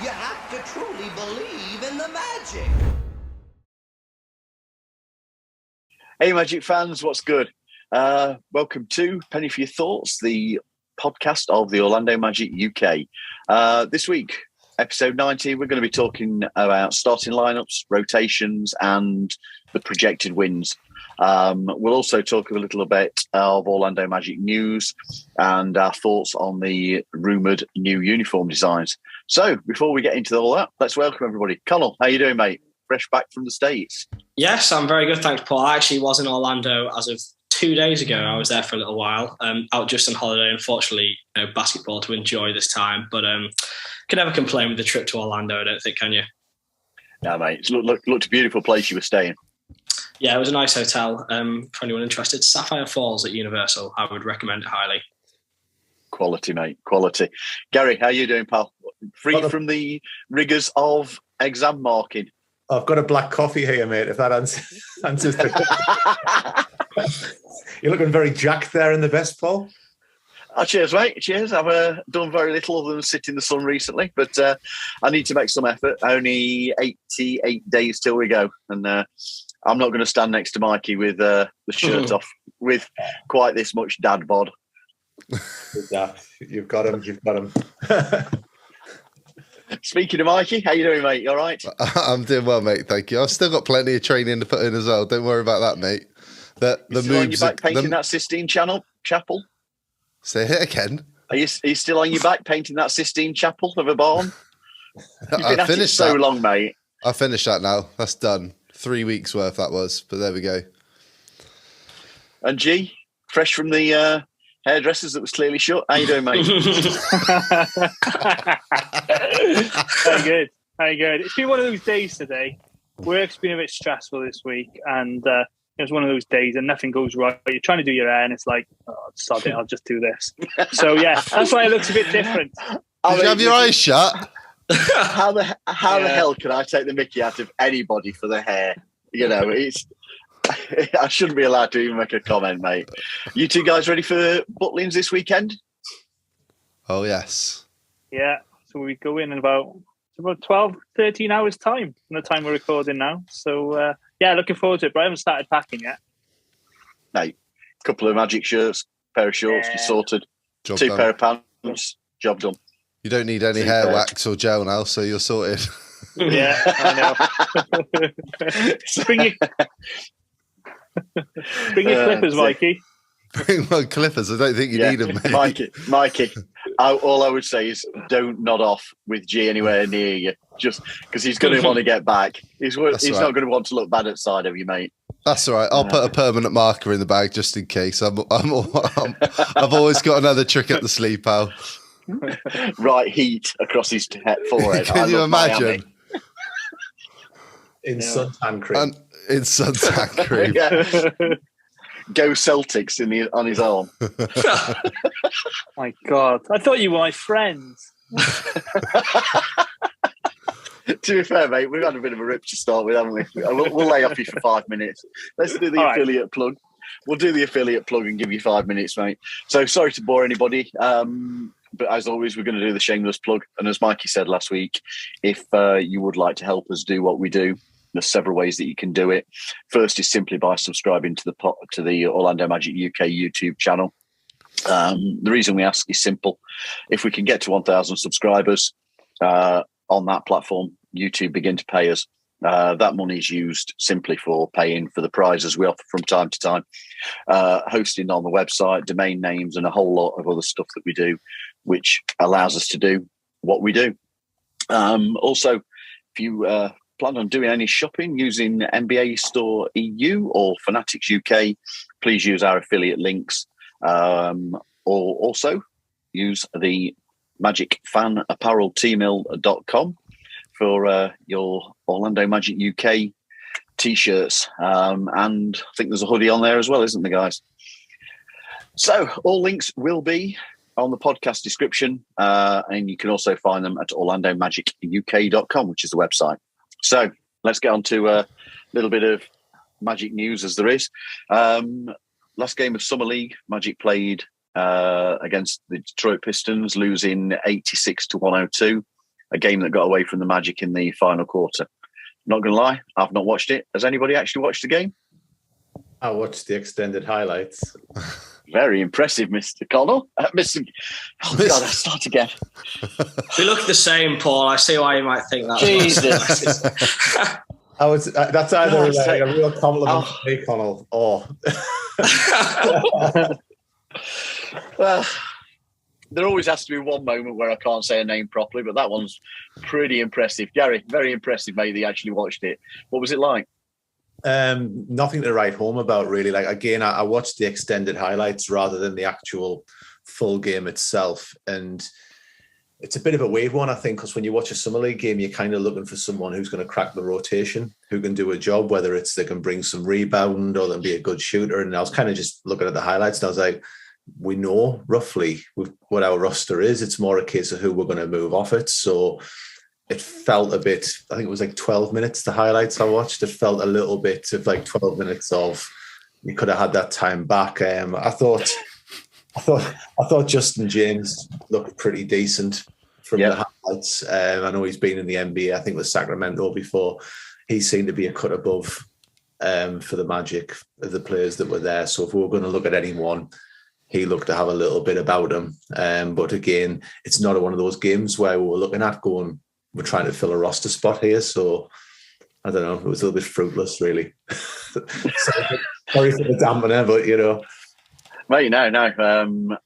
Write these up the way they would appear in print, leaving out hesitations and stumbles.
You have to truly believe in the magic. Hey, Magic fans, what's good? Welcome to Penny for Your Thoughts, the podcast of the Orlando Magic UK. This week, episode 90, we're going to be talking about starting lineups, rotations, and the projected wins. We'll also talk a little bit of Orlando Magic news and our thoughts on the rumoured new uniform designs. So, before we get into all that, let's welcome everybody. Connell, how you doing, mate? Fresh back from the States. Yes, I'm very good, thanks, Paul. I actually was in Orlando as of 2 days ago. I was there for a little while, out just on holiday. Unfortunately, no basketball to enjoy this time, but can never complain with the trip to Orlando, I don't think, can you? Yeah, mate. It looked a beautiful place you were staying. Yeah, it was a nice hotel. For anyone interested, Sapphire Falls at Universal, I would recommend it highly. Quality, mate. Quality. Gary, how you doing, pal? Free from the rigours of exam marking. I've got a black coffee here, mate, if that answers the question. You're looking very jacked there in the vest, Paul. Oh, cheers, mate. Cheers. I've done very little other than sit in the sun recently, but I need to make some effort. Only 88 days till we go. And I'm not going to stand next to Mikey with the shirt off with quite this much dad bod. You've got him. You've got him. Speaking of Mikey, how you doing, mate? You all right? I'm doing well, mate. Thank you. I've still got plenty of training to put in as well. Don't worry about that, mate. The still on your back painting that Sistine Chapel? Say it again. Are you still on your back painting that Sistine Chapel of a barn? You've been at it so long, mate. I finished that now. That's done. 3 weeks worth that was, but there we go. And G, fresh from the hairdressers that was clearly shut. How you doing, mate? Very good. Very good. It's been one of those days today. Work's been a bit stressful this week, and it was one of those days and nothing goes right. You're trying to do your hair and it's like, oh, sod it, I'll just do this. So, yeah, that's why it looks a bit different. Did you have your eyes shut? How the hell can I take the mickey out of anybody for the hair? You know, I shouldn't be allowed to even make a comment, mate. You two guys ready for Butlins this weekend? Oh, yes. Yeah, so we go in about 12, 13 hours time from the time we're recording now. So, yeah, looking forward to it, but I haven't started packing yet. No, a couple of Magic shirts, pair of shorts, you're sorted. Job Two done. pair of pants, job done. You don't need any hair wax or gel now, so you're sorted. Yeah, I know. Bring your clippers, Mikey. Bring my clippers. I don't think you need them, mate. Mikey. All I would say is don't nod off with G anywhere near you, just because he's going to want to get back. He's not going to want to look bad outside of you, mate. That's all right. I'll put a permanent marker in the bag just in case. I've always got another trick up the sleeve, pal. Right heat across his forehead. Can you imagine? In suntan cream. In suntan cream. Yeah. Go Celtics on his arm. My God, I thought you were my friends. To be fair, mate, we've had a bit of a rip to start with, haven't we? We'll lay off you for 5 minutes. Let's do the affiliate plug. We'll do the affiliate plug and give you 5 minutes, mate. So sorry to bore anybody, but as always, we're going to do the shameless plug. And as Mikey said last week, if you would like to help us do what we do, there's several ways that you can do it. First is simply by subscribing to the Orlando Magic UK YouTube channel. The reason we ask is simple. If we can get to 1,000 subscribers on that platform, YouTube begin to pay us. That money is used simply for paying for the prizes we offer from time to time, hosting on the website, domain names, and a whole lot of other stuff that we do, which allows us to do what we do. Also, if you plan on doing any shopping using NBA Store EU or Fanatics UK, please use our affiliate links, or also use the Magic Fan Apparel tmill.com for your Orlando Magic UK t-shirts. And I think there's a hoodie on there as well, isn't there, guys? So all links will be on the podcast description, and you can also find them at orlandomagicuk.com, which is the website. So let's get on to a little bit of Magic news as there is. Last game of Summer League, Magic played against the Detroit Pistons, losing 86-102. a game that got away from the Magic in the final quarter. Not going to lie, I've not watched it. Has anybody actually watched the game? I watched the extended highlights. Very impressive, Mr. Connell. Mr. Oh, God, I start again. We look the same, Paul. I see why you might think that. Jesus. That's either a real compliment for me, Connell, or... Well, there always has to be one moment where I can't say a name properly, but that one's pretty impressive. Gary, very impressive, mate, that you actually watched it. What was it like? Nothing to write home about, really. Like, again, I watched the extended highlights rather than the actual full game itself. And it's a bit of a weird one, I think, because when you watch a Summer League game, you're kind of looking for someone who's going to crack the rotation, who can do a job, whether it's they can bring some rebound or they'll be a good shooter. And I was kind of just looking at the highlights and I was like, we know roughly what our roster is. It's more a case of who we're going to move off it. So it felt a bit, I think it was like 12 minutes, the highlights I watched. It felt a little bit of like 12 minutes of, you could have had that time back. I thought Justin James looked pretty decent from the highlights. I know he's been in the NBA, I think with Sacramento before. He seemed to be a cut above for the Magic of the players that were there. So if we were going to look at anyone, he looked to have a little bit about him. But again, it's not one of those games where we were looking at going, we're trying to fill a roster spot here. So I don't know, it was a little bit fruitless, really. Sorry for the dampener, but you know. Mate, no.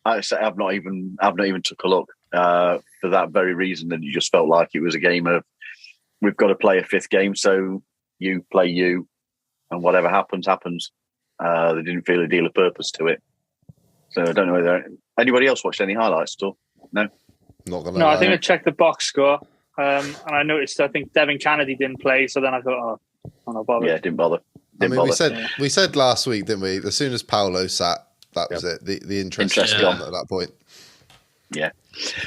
I've not even took a look for that very reason, that you just felt like it was a game of, we've got to play a fifth game, so you play you, and whatever happens. They didn't feel a deal of purpose to it. So I don't know whether anybody else watched any highlights at all. No, not gonna. No, I think I checked the box score, and I noticed I think Devin Kennedy didn't play. So then I thought, I'm not bothered. Yeah, didn't bother. We said last week, didn't we? As soon as Paolo sat, that was it. The interest gone at that point. Yeah.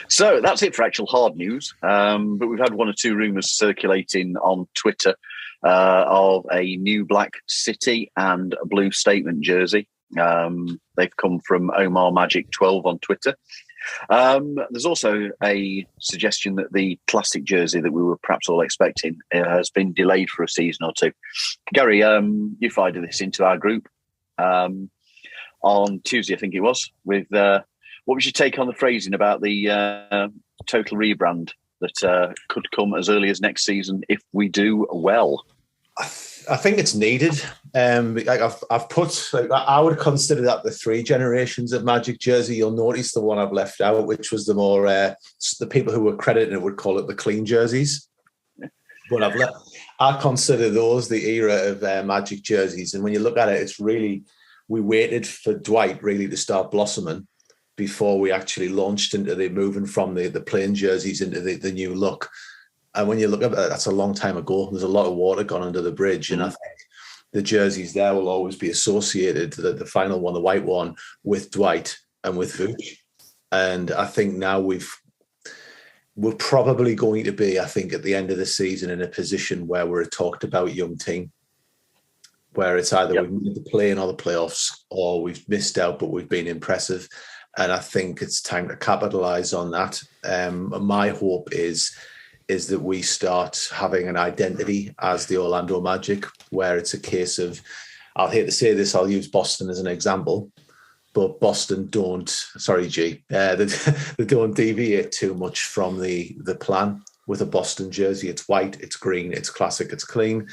So that's it for actual hard news. But we've had one or two rumours circulating on Twitter of a new black city and a blue statement jersey. They've come from Omar Magic 12 on Twitter. There's also a suggestion that the classic jersey that we were perhaps all expecting has been delayed for a season or two. Gary, you fired this into our group on Tuesday, I think it was, with what was your take on the phrasing about the total rebrand that could come as early as next season if we do well? I think it's needed. I've put, I would consider that the three generations of Magic jersey. You'll notice the one I've left out, which was the more the people who were crediting it would call it the clean jerseys. But I consider those the era of Magic jerseys. And when you look at it, it's really, we waited for Dwight really to start blossoming before we actually launched into the moving from the plain jerseys into the new look. And when you look at it, that's a long time ago. There's a lot of water gone under the bridge. And I think the jerseys there will always be associated, the final one, the white one, with Dwight and with Vooch. And I think now we're probably going to be, I think, at the end of the season in a position where we're a talked about young team, where it's either we've made the play-in or the playoffs, or we've missed out, but we've been impressive. And I think it's time to capitalise on that. My hope is that we start having an identity as the Orlando Magic, where it's a case of, I'll hate to say this, I'll use Boston as an example, but Boston they don't deviate too much from the plan with a Boston jersey. It's white, it's green, it's classic, it's clean.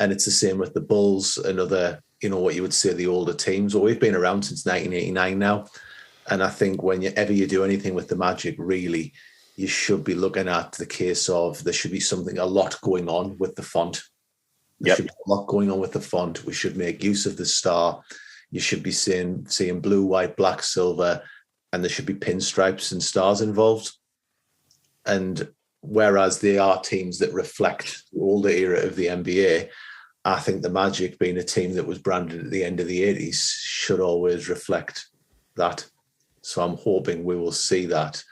And it's the same with the Bulls and other, what you would say the older teams. Well, we've been around since 1989 now. And I think whenever you do anything with the Magic, really, you should be looking at the case of there should be a lot going on with the font. There should be a lot going on with the font. We should make use of the star. You should be seeing blue, white, black, silver, and there should be pinstripes and stars involved. And whereas they are teams that reflect the older era of the NBA, I think the Magic, being a team that was branded at the end of the 80s, should always reflect that. So I'm hoping we will see that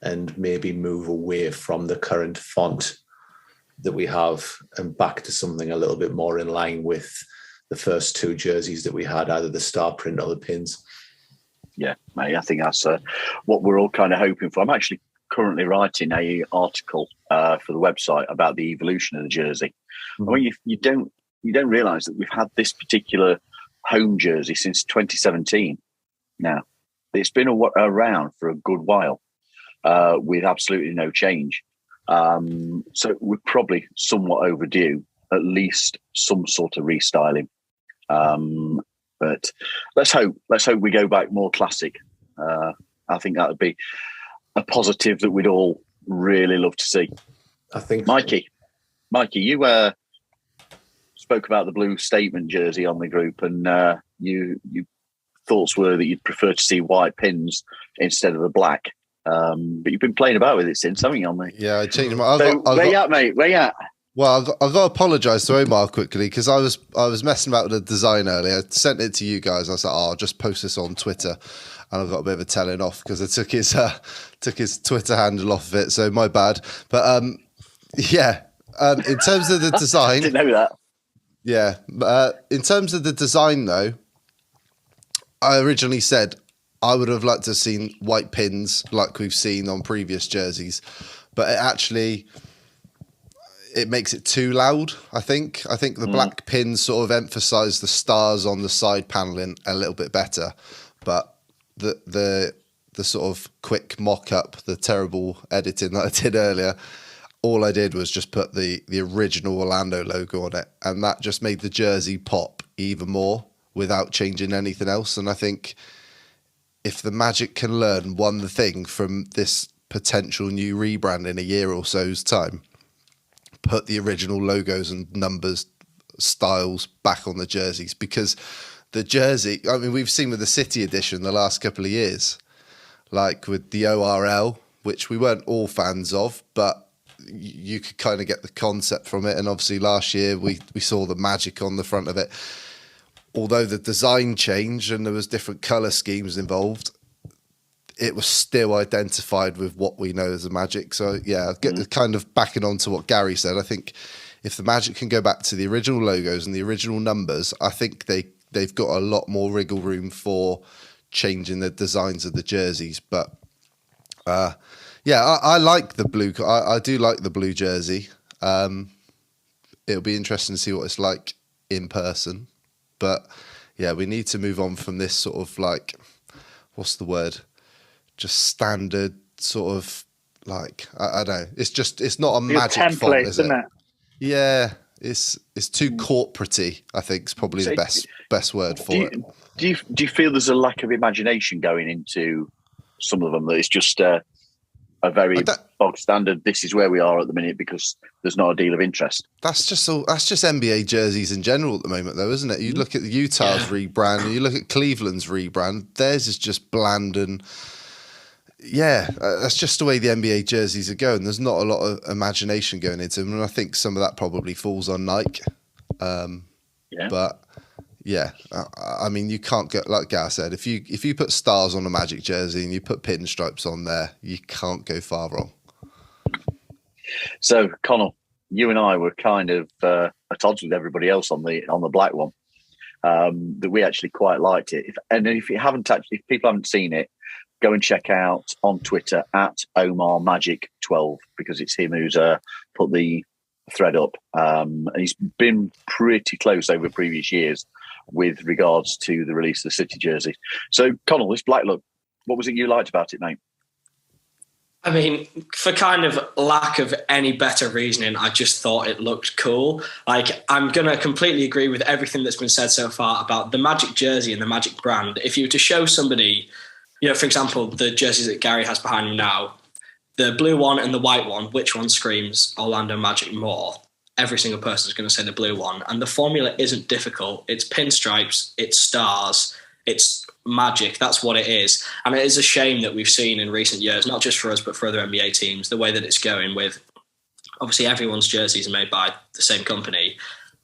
and maybe move away from the current font that we have and back to something a little bit more in line with the first two jerseys that we had, either the star print or the pins. Yeah, mate, I think that's what we're all kind of hoping for. I'm actually currently writing a article for the website about the evolution of the jersey. Mm-hmm. I mean, you don't realise that we've had this particular home jersey since 2017. Now, it's been around for a good while with absolutely no change. So we're probably somewhat overdue, at least some sort of restyling. But let's hope we go back more classic. I think that would be a positive that we'd all really love to see. I think, Mikey, you spoke about the blue statement jersey on the group, and you thoughts were that you'd prefer to see white pins instead of the black. But you've been playing about with it since, haven't you? Yeah, I changed my. Where you at, mate? Where you at? Well, I've got to apologise to Omar quickly because I was messing about with the design earlier. I sent it to you guys. I was like, I'll just post this on Twitter, and I've got a bit of a telling off because I took his Twitter handle off of it. So my bad. But in terms of the design, didn't know that. Yeah, in terms of the design though, I originally said I would have liked to have seen white pins like we've seen on previous jerseys, but it makes it too loud, I think. I think the black pins sort of emphasise the stars on the side panelling a little bit better. But the sort of quick mock-up, the terrible editing that I did earlier, all I did was just put the original Orlando logo on it. And that just made the jersey pop even more without changing anything else. And I think if the Magic can learn one thing from this potential new rebrand in a year or so's time, put the original logos and numbers styles back on the jerseys, because the jersey, I mean, we've seen with the City edition the last couple of years, like with the ORL, which we weren't all fans of, but you could kind of get the concept from it. And obviously last year we saw the Magic on the front of it. Although the design changed and there was different colour schemes involved, it was still identified with what we know as the Magic. So, yeah, kind of backing on to what Gary said, I think if the Magic can go back to the original logos and the original numbers, I think they've got a lot more wriggle room for changing the designs of the jerseys. But, I like the blue. I do like the blue jersey. It'll be interesting to see what it's like in person. But, yeah, we need to move on from this sort of like, what's the word? Just standard sort of like I don't know. It's not a Magic template, font, is isn't it? Yeah, it's too corporate-y, I think is probably the best word for it. Do you feel there's a lack of imagination going into some of them, that it's just a very bog standard, this is where we are at the minute because there's not a deal of interest? That's just NBA jerseys in general at the moment, though, isn't it? You look at the Utah's rebrand, and you look at Cleveland's rebrand. Theirs is just bland and. Yeah, that's just the way the NBA jerseys are going. There's not a lot of imagination going into them, and I think some of that probably falls on Nike. But yeah, I mean, you can't get, like Gar said, if you put stars on a Magic jersey and you put pinstripes on there, you can't go far wrong. So, Connell, you and I were kind of at odds with everybody else on the black one. That we actually quite liked it, if people haven't seen it, go and check out on Twitter at Omar Magic 12, because it's him who's put the thread up. And he's been pretty close over previous years with regards to the release of the City jersey. So, Connell, this black look, what was it you liked about it, mate? I mean, for kind of lack of any better reasoning, I just thought it looked cool. Like, I'm going to completely agree with everything that's been said so far about the Magic jersey and the Magic brand. If you were to show somebody, you know, for example, the jerseys that Gary has behind him now, the blue one and the white one, which one screams Orlando Magic more? Every single person is going to say the blue one. And the formula isn't difficult. It's pinstripes, it's stars, it's Magic. That's what it is. And it is a shame that we've seen in recent years, not just for us, but for other NBA teams, the way that it's going with, obviously everyone's jerseys are made by the same company.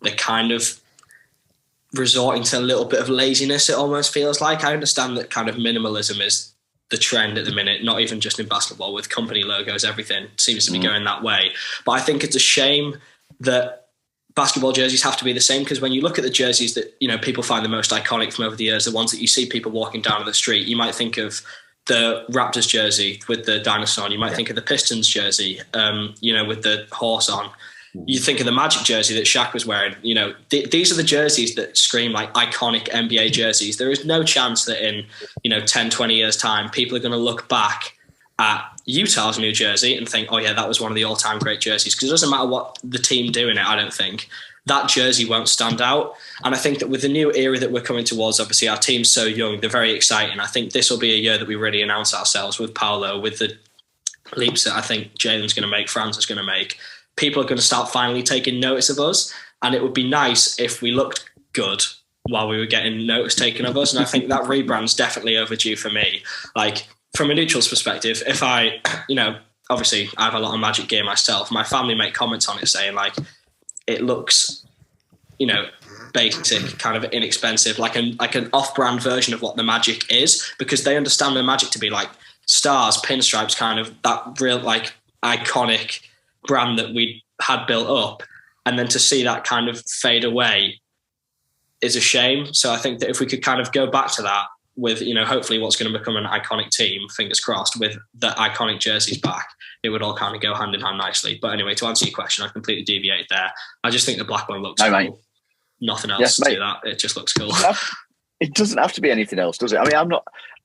They're kind of resorting to a little bit of laziness, it almost feels like. I understand that kind of minimalism is the trend at the minute, not even just in basketball, with company logos, everything seems to be going that way. But I think it's a shame that basketball jerseys have to be the same, because when you look at the jerseys that, you know, people find the most iconic from over the years, the ones that you see people walking down the street, you might think of the Raptors jersey with the dinosaur on. You might think of the Pistons jersey, with the horse on. You think of the Magic jersey that Shaq was wearing. These are the jerseys that scream like iconic NBA jerseys. There is no chance that in 10, 20 years time, people are going to look back at Utah's new jersey and think, oh yeah, that was one of the all-time great jerseys. Because it doesn't matter what the team do in it, I don't think. That jersey won't stand out. And I think that with the new era that we're coming towards, obviously our team's so young, they're very exciting. I think this will be a year that we really announce ourselves with Paolo, with the leaps that I think Jalen's going to make, Franz is going to make. People are going to start finally taking notice of us. And it would be nice if we looked good while we were getting notice taken of us. And I think that rebrand's definitely overdue for me. Like, from a neutral's perspective, if I, obviously I have a lot of Magic gear myself, my family make comments on it saying like, it looks, basic, kind of inexpensive, like an off-brand version of what the Magic is, because they understand the Magic to be like stars, pinstripes, kind of that real like iconic brand that we had built up, and then to see that kind of fade away is a shame. So I think that if we could kind of go back to that with, hopefully what's going to become an iconic team, fingers crossed, with the iconic jerseys back, it would all kind of go hand in hand nicely. But anyway, to answer your question, I completely deviated there. I just think the black one looks cool. Mate. Nothing else to that. It just looks cool. It doesn't have to be anything else, does it? I mean,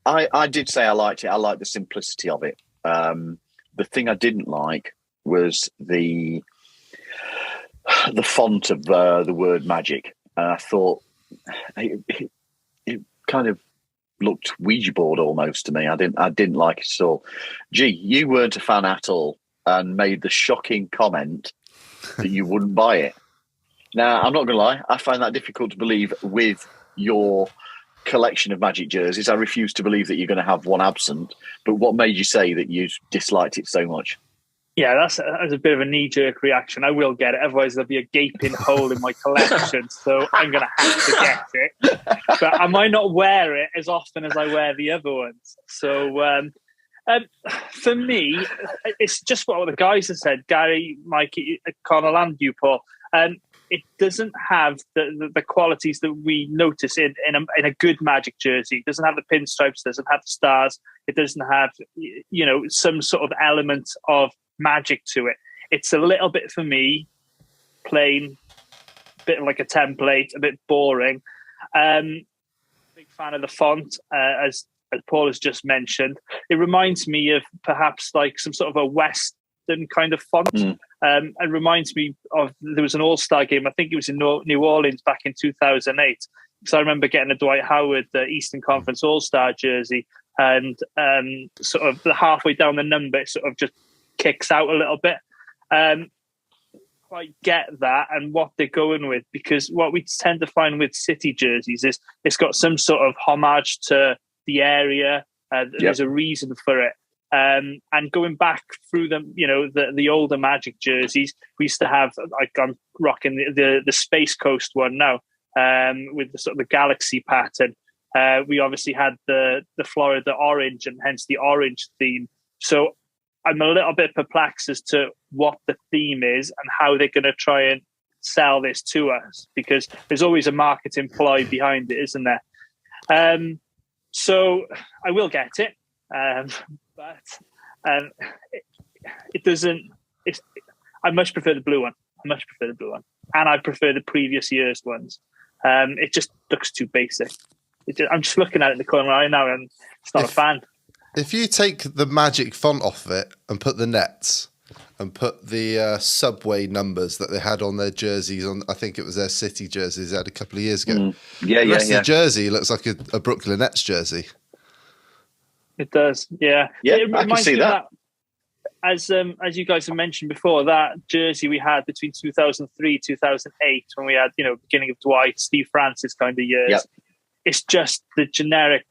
I did say I liked it. I liked the simplicity of it. The thing I didn't like was the font of the word Magic. And I thought it kind of looked Ouija board almost to me. I didn't like it at all. Gee, you weren't a fan at all and made the shocking comment that you wouldn't buy it. Now, I'm not going to lie, I find that difficult to believe with your collection of Magic jerseys. I refuse to believe that you're going to have one absent. But what made you say that you disliked it so much? Yeah, that's a bit of a knee-jerk reaction. I will get it. Otherwise, there'll be a gaping hole in my collection. So I'm going to have to get it. But I might not wear it as often as I wear the other ones. So for me, it's just what the guys have said, Gary, Mikey, Connell and you, Paul. It doesn't have the qualities that we notice in a good Magic jersey. It doesn't have the pinstripes, doesn't have the stars. It doesn't have, some sort of element of Magic to it. It's a little bit, for me, plain, a bit like a template, a bit boring. Big fan of the font, as Paul has just mentioned. It reminds me of perhaps like some sort of a Western kind of font. It reminds me of, there was an All-Star game, I think it was in New Orleans back in 2008. Because I remember getting a Dwight Howard Eastern Conference All-Star jersey, and sort of halfway down the number, it sort of just kicks out a little bit. Quite get that and what they're going with, because what we tend to find with City jerseys is it's got some sort of homage to the area. There's a reason for it. And going back through them, the older Magic jerseys, we used to have, like I'm rocking the Space Coast one now, with the sort of the galaxy pattern. We obviously had the Florida orange, and hence the orange theme. So I'm a little bit perplexed as to what the theme is and how they're going to try and sell this to us, because there's always a marketing ploy behind it, isn't there? So I will get it. But it doesn't. I much prefer the blue one. And I prefer the previous year's ones. It just looks too basic. I'm just looking at it in the corner right now, and it's not a fan. If you take the Magic font off of it and put the nets and put the Subway numbers that they had on their jerseys on, I think it was their City jerseys they had a couple of years ago. The rest of the jersey looks like a Brooklyn Nets jersey. It does, yeah. Yeah, it I can see that. As you guys have mentioned before, that jersey we had between 2003, 2008, when we had, beginning of Dwight, Steve Francis kind of years. Yep. It's just the generic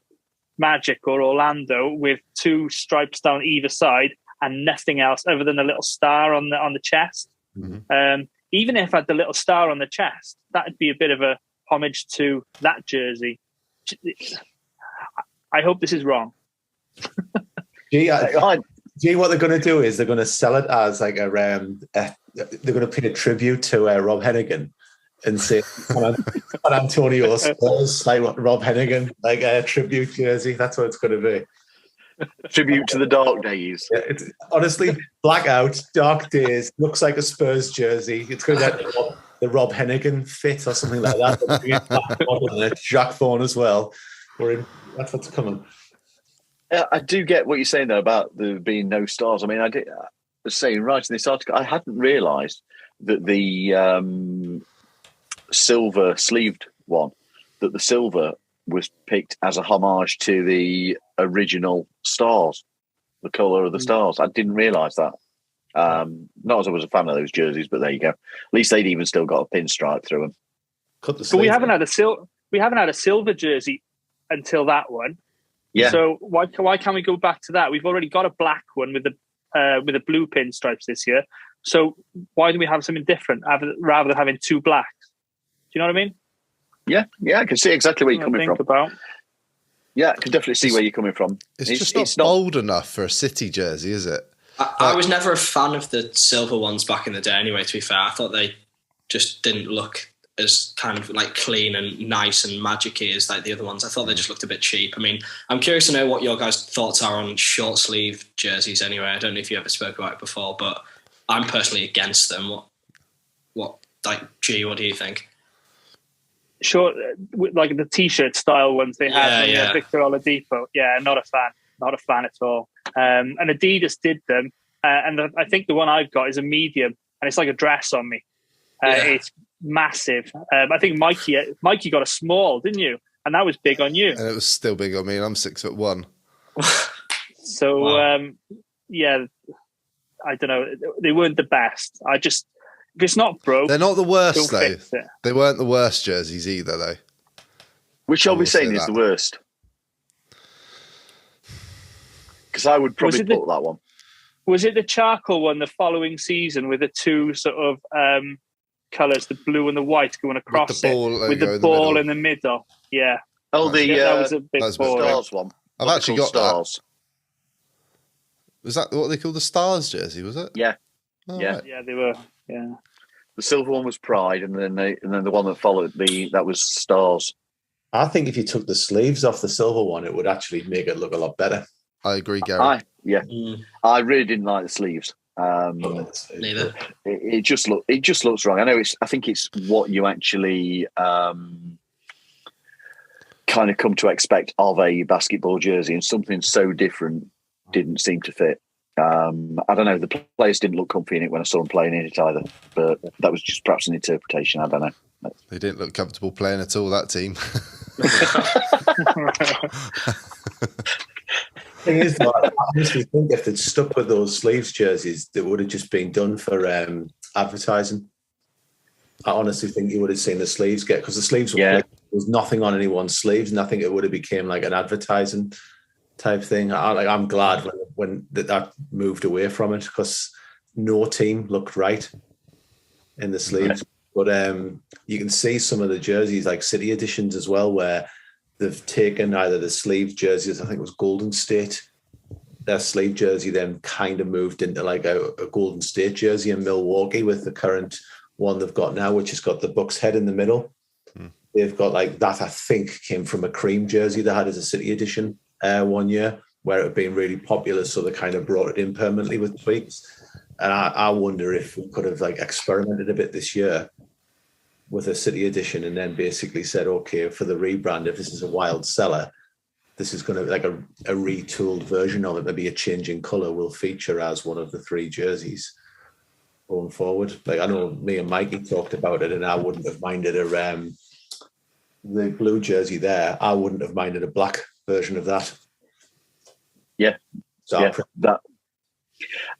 Magic or Orlando with two stripes down either side and nothing else other than a little star on the chest. Mm-hmm. Even if I had the little star on the chest, that'd be a bit of a homage to that jersey. I hope this is wrong. Gee, what they're going to do is they're going to sell it as like they're going to pay a tribute to Rob Hennigan and say San Antonio Spurs, like Rob Hennigan, like a tribute jersey. That's what it's going to be. Tribute to the dark days. Yeah, it's honestly blackout, dark days. Looks like a Spurs jersey. It's going to get the Rob Hennigan fit or something like that. Jack Vaughan as well. That's what's coming. I do get what you're saying though about there being no stars. I mean, I was saying writing this article, I hadn't realised that the silver sleeved one, that the silver was picked as a homage to the original stars, the colour of the stars. I didn't realise that. Not as I was a fan of those jerseys, but there you go. At least they'd even still got a pinstripe through them. But we haven't had a silver jersey until that one. Yeah. So why can't we go back to that? We've already got a black one with the blue pinstripes this year. So why do we have something different rather than having two blacks? Do you know what I mean? Yeah, I can see exactly where you're coming from. About. Yeah, I can definitely see where you're coming from. It's just not bold enough for a City jersey, is it? I was never a fan of the silver ones back in the day anyway, to be fair. I thought they just didn't look as kind of like clean and nice and magic-y as like the other ones. I thought they just looked a bit cheap. I mean, I'm curious to know what your guys' thoughts are on short sleeve jerseys anyway. I don't know if you ever spoke about it before, but I'm personally against them. What G, what do you think? Short, like the t-shirt style ones they had, Victor Oladipo. Yeah, not a fan at all. And Adidas did them, and I think the one I've got is a medium, and it's like a dress on me. It's massive. I think Mikey got a small, didn't you? And that was big on you. And it was still big on me, and I'm 6'1". So wow. I don't know. They weren't the best. If it's not broke, they're not the worst though. They weren't the worst jerseys either, though. Which are we saying is the worst? Because I would probably put that one. Was it the charcoal one the following season with the two sort of colours, the blue and the white going across with the ball in the middle? Yeah. Oh, that was a big Stars one. I've actually got Stars. Was that what they called the Stars jersey? Was it? Yeah. Oh, yeah. Right. Yeah, they were. Yeah. The silver one was Pride, and then the one that followed that was Stars. I think if you took the sleeves off the silver one, it would actually make it look a lot better. I agree, Gary. I really didn't like the sleeves. Neither. It just looks wrong. I know I think it's what you actually kind of come to expect of a basketball jersey, and something so different didn't seem to fit. I don't know. The players didn't look comfy in it when I saw them playing in it either, but that was just perhaps an interpretation. I don't know. They didn't look comfortable playing at all, that team. Thing is, I honestly think if they'd stuck with those sleeves jerseys, that would have just been done for advertising. I honestly think you would have seen the sleeves because the sleeves were there was nothing on anyone's sleeves, and I think it would have became like an advertising type thing. I'm glad when that moved away from it because no team looked right in the sleeves. But you can see some of the jerseys, like City editions as well, where they've taken either the sleeve jerseys, I think it was Golden State, their sleeve jersey then kind of moved into like a Golden State jersey in Milwaukee with the current one they've got now, which has got the Bucks head in the middle. They've got like that, I think, came from a cream jersey they had as a City edition 1 year, where it had been really popular, so they kind of brought it in permanently with tweaks. And I wonder if we could have like experimented a bit this year with a City edition and then basically said, okay, for the rebrand, if this is a wild seller, this is going to be like a retooled version of it, maybe a change in colour will feature as one of the three jerseys going forward. Like I know me and Mikey talked about it, and I wouldn't have minded the blue jersey there. I wouldn't have minded a black version of that. Yeah, so that.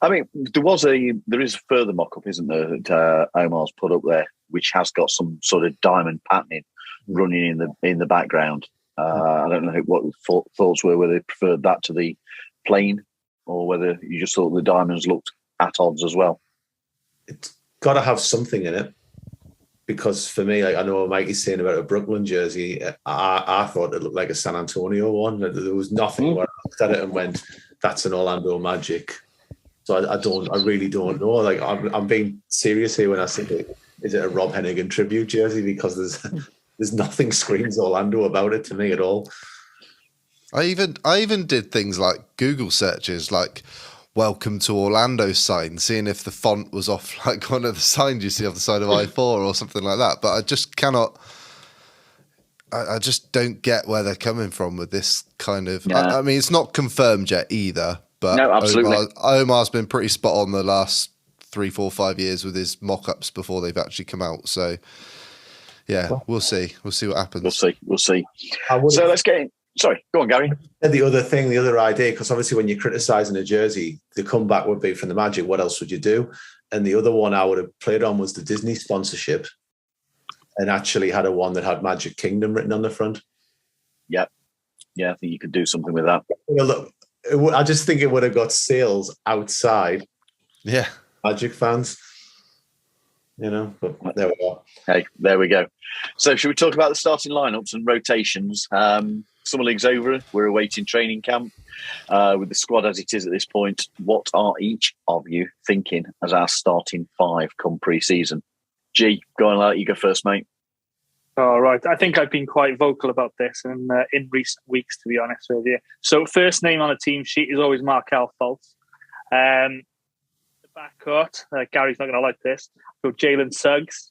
I mean, there is a further mock-up, isn't there, that Omar's put up there, which has got some sort of diamond patterning running in the background. I don't know what the thoughts were, whether they preferred that to the plain, or whether you just thought the diamonds looked at odds as well. It's got to have something in it, because for me, like I know what Mikey's saying about a Brooklyn jersey, I thought it looked like a San Antonio one. There was nothing where I looked at it and went, "That's an Orlando Magic." So I really don't know. Like I'm being serious here when I say, is it a Rob Hennigan tribute jersey? Because there's nothing screams Orlando about it to me at all. I even did things like Google searches, like "Welcome to Orlando" sign, seeing if the font was off like one of the signs you see off the side of I-4 or something like that. But I just cannot. I just don't get where they're coming from with this kind of. Yeah. I mean, it's not confirmed yet either. But No, absolutely. Omar's been pretty spot on the last 3, 4, 5 years with his mock-ups before they've actually come out. So yeah, we'll see. We'll see what happens. We'll see. So let's get in. Sorry, go on, Gary. The other idea, because obviously when you're criticising a jersey, the comeback would be from the Magic. What else would you do? And the other one I would have played on was the Disney sponsorship, and actually had a one that had Magic Kingdom written on the front. Yeah, I think you could do something with that. Well, look, I just think it would have got sales outside. Yeah, Magic fans. But there we go. Hey, there we go. So should we talk about the starting lineups and rotations? Summer League's over. We're awaiting training camp. With the squad as it is at this point, what are each of you thinking as our starting 5 come pre-season? G, go on, you go first, mate. All right. I think I've been quite vocal about this in recent weeks, to be honest with you. So first name on a team sheet is always Markel Fultz. The backcourt, Gary's not going to like this. So Jalen Suggs,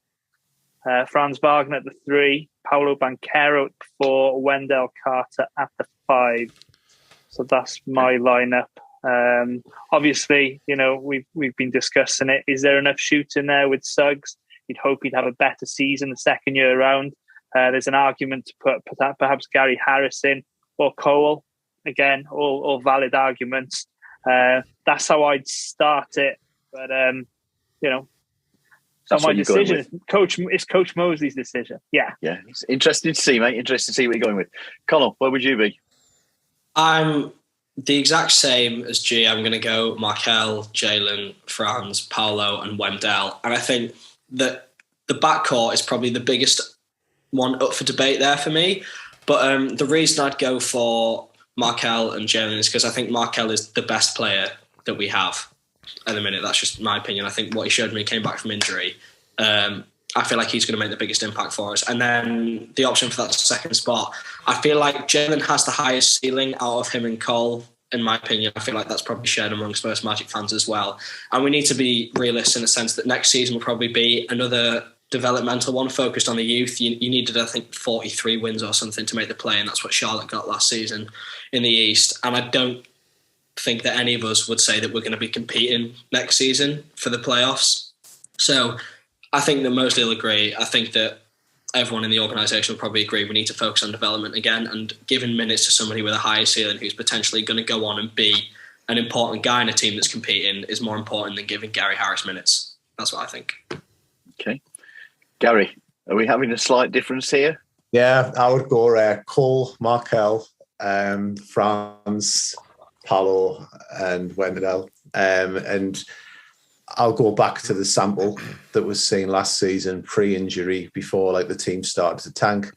Franz Wagner at the 3, Paolo Banchero at the 4, Wendell Carter at the 5. So that's my lineup. Obviously, we've been discussing it. Is there enough shooting there with Suggs? You'd hope he'd have a better season the second year around. There's an argument to put perhaps Gary Harris in or Cole. Again, all valid arguments. That's how I'd start it. But, That's my what you're going decision. It's Coach Mosley's decision. Yeah. Yeah, it's interesting to see, mate. Interesting to see what you're going with. Connell, where would you be? I'm the exact same as G. I'm going to go Markel, Jalen, Franz, Paolo, and Wendell. And I think that the backcourt is probably the biggest one up for debate there for me. But the reason I'd go for Markel and Jalen is because I think Markel is the best player that we have at the minute. That's just my opinion. I think what he showed when he came back from injury, I feel like he's going to make the biggest impact for us. And then the option for that second spot, I feel like Jalen has the highest ceiling out of him and Cole, in my opinion. I feel like that's probably shared amongst most Magic fans as well. And we need to be realists in the sense that next season will probably be another developmental one focused on the youth. You needed, I think, 43 wins or something to make the play, and that's what Charlotte got last season in the East. And I don't think that any of us would say that we're going to be competing next season for the playoffs. So I think that Mosley will agree. I think that everyone in the organisation will probably agree we need to focus on development again, and giving minutes to somebody with a higher ceiling who's potentially going to go on and be an important guy in a team that's competing is more important than giving Gary Harris minutes. That's what I think. Okay. Gary, are we having a slight difference here? Yeah, I would go Cole, Markel, Franz, Paolo, and Wendell. And I'll go back to the sample that was seen last season, pre-injury, before the team started to tank.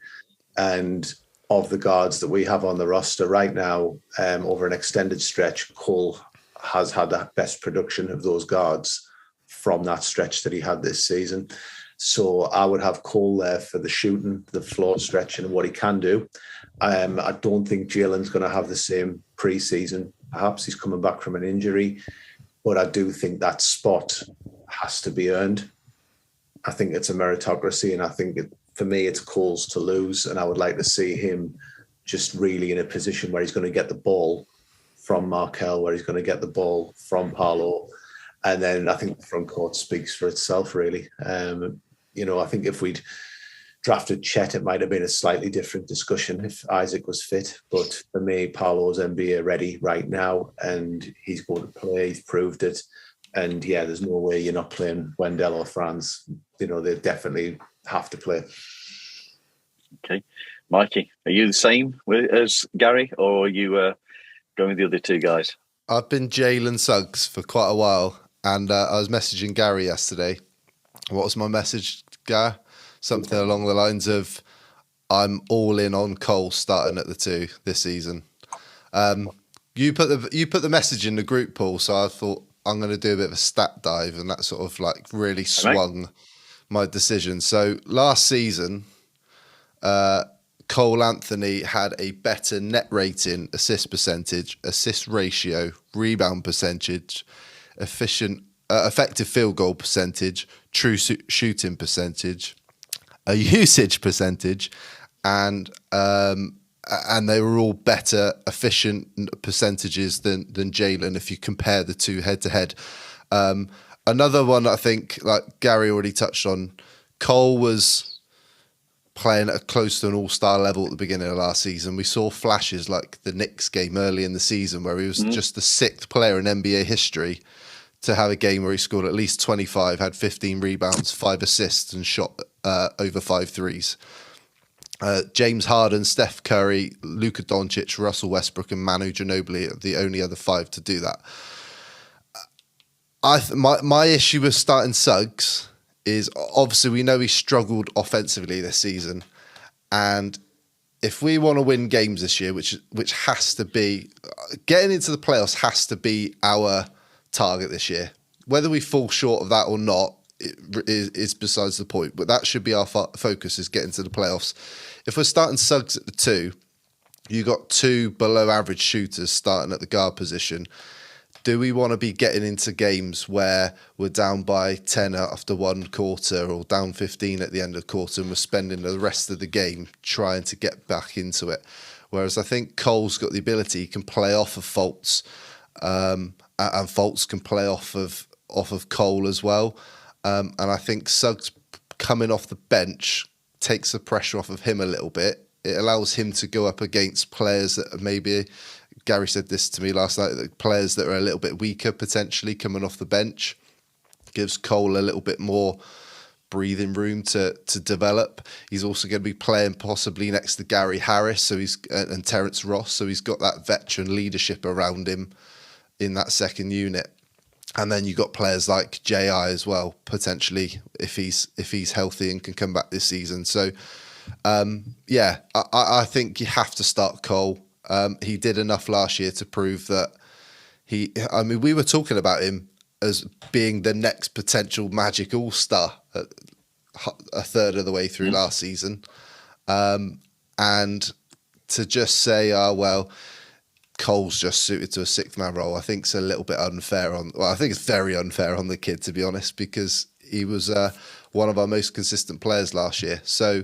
And of the guards that we have on the roster right now, over an extended stretch, Cole has had the best production of those guards from that stretch that he had this season. So I would have Cole there for the shooting, the floor stretching, and what he can do. I don't think Jalen's going to have the same pre-season. Perhaps he's coming back from an injury, but I do think that spot has to be earned. I think it's a meritocracy, and I think for me, it's Cole's to lose, and I would like to see him just really in a position where he's going to get the ball from Markel, where he's going to get the ball from Paolo, and then I think the front court speaks for itself, really. I think if we'd drafted Chet, it might have been a slightly different discussion if Isaac was fit. But for me, Paolo's NBA ready right now, and he's going to play. He's proved it. And yeah, there's no way you're not playing Wendell or Franz. They definitely have to play. Okay. Mikey, are you the same as Gary, or are you going with the other two guys? I've been Jalen Suggs for quite a while, and I was messaging Gary yesterday. What was my message, Gary? Something along the lines of, I'm all in on Cole starting at the 2 this season. You put the message in the group, Paul, so I thought I'm going to do a bit of a stat dive, and that sort of really swung my decision. So last season, Cole Anthony had a better net rating, assist percentage, assist ratio, rebound percentage, effective field goal percentage, true shooting percentage, a usage percentage, and they were all better efficient percentages than Jalen if you compare the two head to head. Another one I think, like Gary already touched on, Cole was playing at close to an all-star level at the beginning of last season. We saw flashes like the Knicks game early in the season where he was just the 6th player in NBA history to have a game where he scored at least 25, had 15 rebounds, 5 assists, and shot over 5 threes. James Harden, Steph Curry, Luka Doncic, Russell Westbrook, and Manu Ginobili are the only other 5 to do that. My issue with starting Suggs is obviously we know he struggled offensively this season, and if we want to win games this year, which has to be getting into the playoffs, has to be our target this year. Whether we fall short of that or not is besides the point, but that should be our focus, is getting to the playoffs. If we're starting Suggs at the 2, you got 2 below average shooters starting at the guard position. Do we want to be getting into games where we're down by 10 after one quarter or down 15 at the end of the quarter and we're spending the rest of the game trying to get back into it? Whereas I think Cole's got the ability, he can play off of Fultz, and Fultz can play off of Cole as well. And I think Suggs coming off the bench takes the pressure off of him a little bit. It allows him to go up against players that are maybe, Gary said this to me last night, that players that are a little bit weaker potentially coming off the bench. Gives Cole a little bit more breathing room to develop. He's also going to be playing possibly next to Gary Harris, and Terrence Ross, so he's got that veteran leadership around him in that second unit. And then you got players like J.I. as well, potentially, if he's healthy and can come back this season. So, I think you have to start Cole. He did enough last year to prove that we were talking about him as being the next potential Magic All-Star a third of the way through last season. And to just say, Cole's just suited to a 6th-man role, I think it's a little bit unfair I think it's very unfair on the kid, to be honest, because he was one of our most consistent players last year. So,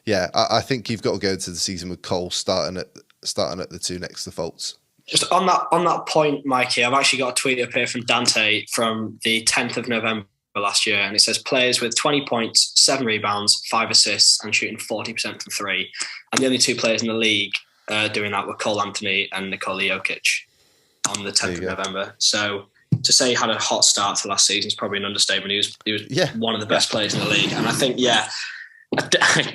yeah, I think you've got to go into the season with Cole starting at the 2 next to Fultz. Just on that point, Mikey, I've actually got a tweet up here from Dante from the 10th of November last year, and it says players with 20 points, 7 rebounds, 5 assists, and shooting 40% from 3. And the only 2 players in the league doing that were Cole Anthony and Nikola Jokic on the 10th of November. So to say he had a hot start to last season is probably an understatement. He was one of the best players in the league. And I think,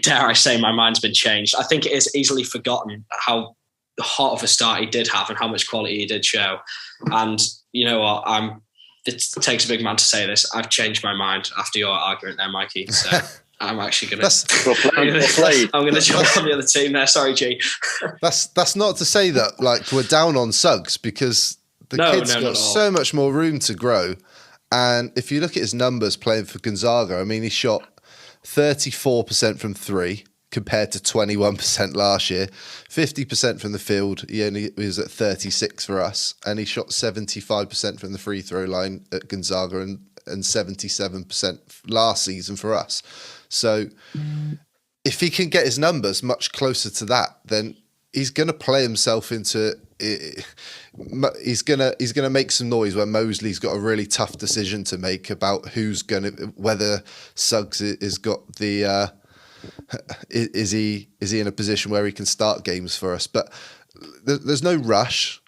dare I say my mind's been changed. I think it is easily forgotten how hot of a start he did have and how much quality he did show. And you know what? It takes a big man to say this. I've changed my mind after your argument there, Mikey. So I'm actually going to... I'm going to jump on the other team there. Sorry, G. That's not to say that we're down on Suggs, because the kid's got so much more room to grow. And if you look at his numbers playing for Gonzaga, he shot 34% from 3 compared to 21% last year, 50% from the field. He was at 36 for us, and he shot 75% from the free throw line at Gonzaga and 77% last season for us. So if he can get his numbers much closer to that, then he's going to play himself into it. He's gonna make some noise when Mosley's got a really tough decision to make about whether Suggs is got the is he in a position where he can start games for us. But there's no rush.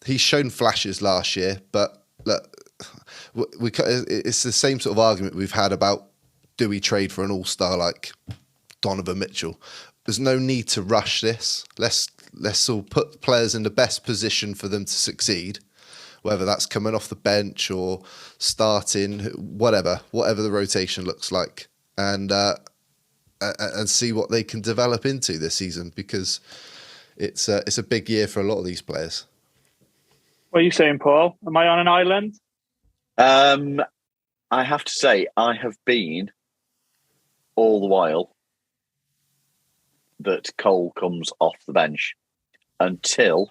He's shown flashes last year, but look, it's the same sort of argument we've had about, do we trade for an all-star like Donovan Mitchell? There's no need to rush this. Let's all put players in the best position for them to succeed, whether that's coming off the bench or starting, whatever the rotation looks like, and see what they can develop into this season, because it's a big year for a lot of these players. What are you saying, Paul? Am I on an island? I have to say, I have been all the while that Cole comes off the bench until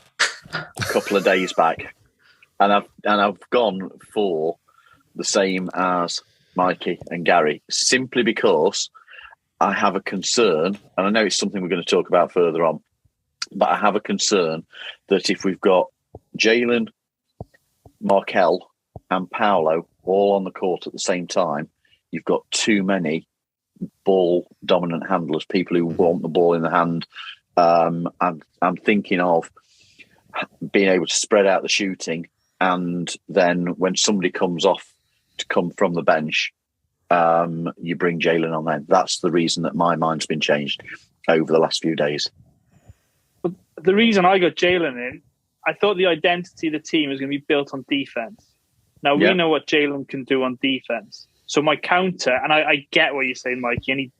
a couple of days back, and I've gone for the same as Mikey and Gary, simply because I have a concern, and I know it's something we're going to talk about further on, but I have a concern that if we've got Jalen, Markel, and Paolo all on the court at the same time, you've got too many ball dominant handlers, people who want the ball in the hand. I'm thinking of being able to spread out the shooting, and then when somebody comes off to come from the bench, you bring Jalen on then. That's the reason that my mind's been changed over the last few days. But the reason I got Jalen in, I thought the identity of the team was going to be built on defense. Now, we know what Jalen can do on defense. So my counter, and I get what you're saying, Mikey, and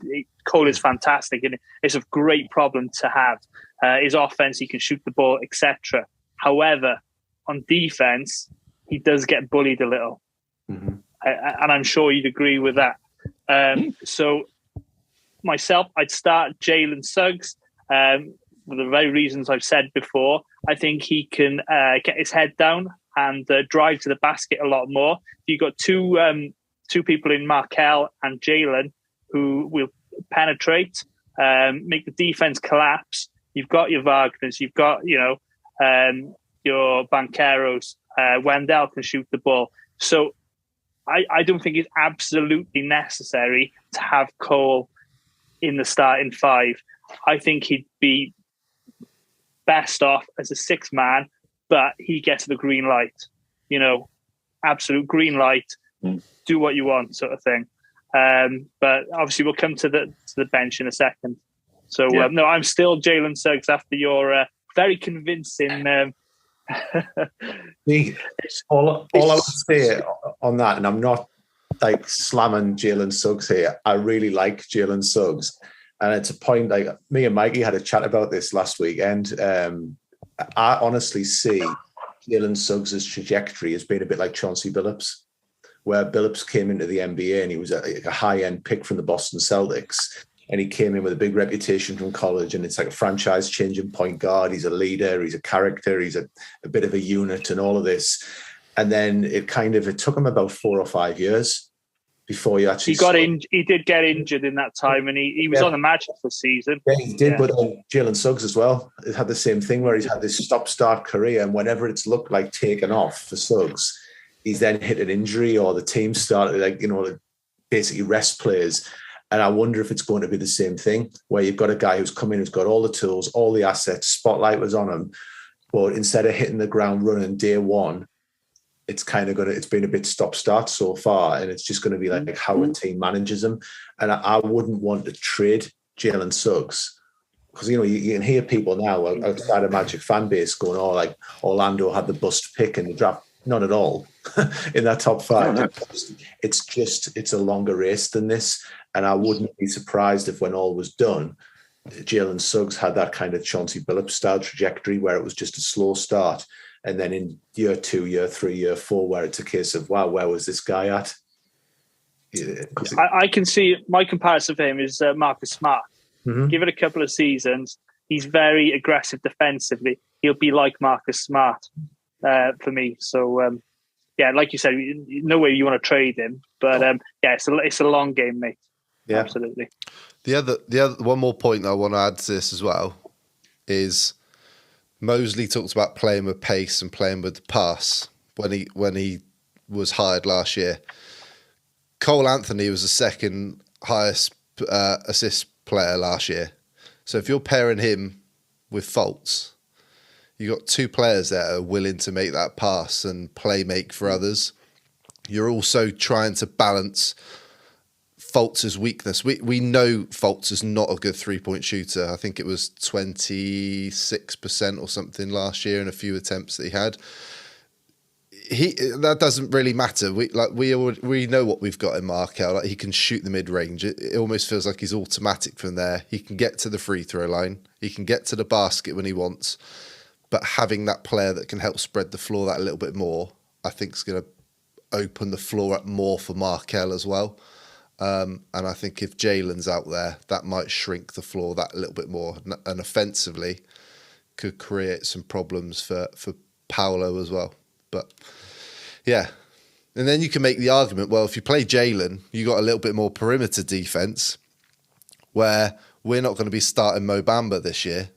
Cole is fantastic, and it's a great problem to have. His offense, he can shoot the ball, etc. However, on defense, he does get bullied a little. Mm-hmm. And I'm sure you'd agree with that. So myself, I'd start Jalen Suggs for the very reasons I've said before. I think he can get his head down and drive to the basket a lot more. You've got two people in Markel and Jalen who will penetrate, make the defense collapse. You've got your Wagners, you've got, your Banqueros. Wendell can shoot the ball. So I don't think it's absolutely necessary to have Cole in the starting five. I think he'd be best off as a sixth man, but he gets the green light, absolute green light. Do what you want, sort of thing. But obviously, we'll come to the bench in a second. So no, I'm still Jalen Suggs after your very convincing. All I would say on that, and I'm not like slamming Jalen Suggs here. I really like Jalen Suggs, and it's a point like me and Mikey had a chat about this last weekend. I honestly see Jalen Suggs' trajectory as being a bit like Chauncey Billups, where Billups came into the NBA and he was a high-end pick from the Boston Celtics. And he came in with a big reputation from college, and it's like a franchise-changing point guard. He's a leader, he's a character, he's a bit of a unit and all of this. And then it took him about 4 or 5 years before you actually... He did get injured in that time, and he was on the Magic for the season. Yeah, he did, but Jalen Suggs as well. It had the same thing where he's had this stop-start career, and whenever it's looked like taking off for Suggs, he's then hit an injury, or the team started, basically rest players. And I wonder if it's going to be the same thing, where you've got a guy who's come in, who's got all the tools, all the assets, spotlight was on him. But instead of hitting the ground running day one, it's been a bit stop-start so far. And it's just going to be like how a team manages him. And I wouldn't want to trade Jalen Suggs, because, you can hear people now outside of Magic fan base going, like Orlando had the bust pick in the draft. Not at all in that top five. No. It's a longer race than this. And I wouldn't be surprised if when all was done, Jalen Suggs had that kind of Chauncey Billups style trajectory where it was just a slow start. And then in year 2, year 3, year 4, where it's a case of, wow, where was this guy at? Yeah. I can see my comparison for him is Marcus Smart. Mm-hmm. Give it a couple of seasons. He's very aggressive defensively. He'll be like Marcus Smart for me. So, like you said, no way you want to trade him. But, it's a long game, mate. Yeah, absolutely. The other one more point that I want to add to this as well is Mosley talked about playing with pace and playing with the pass when he was hired last year. Cole Anthony was the second highest assist player last year. So if you're pairing him with Fultz, you got two players that are willing to make that pass and play make for others. You're also trying to balance Fultz's weakness. We know Fultz is not a good 3-point shooter. I think it was 26% or something last year in a few attempts that he had. That doesn't really matter. We know what we've got in Markel. Like, he can shoot the mid range. It almost feels like he's automatic from there. He can get to the free throw line. He can get to the basket when he wants. But having that player that can help spread the floor that a little bit more, I think is going to open the floor up more for Markel as well. And I think if Jalen's out there, that might shrink the floor that little bit more. And offensively, could create some problems for Paolo as well. But yeah. And then you can make the argument, well, if you play Jalen, you got a little bit more perimeter defense, where we're not going to be starting Mo Bamba this year,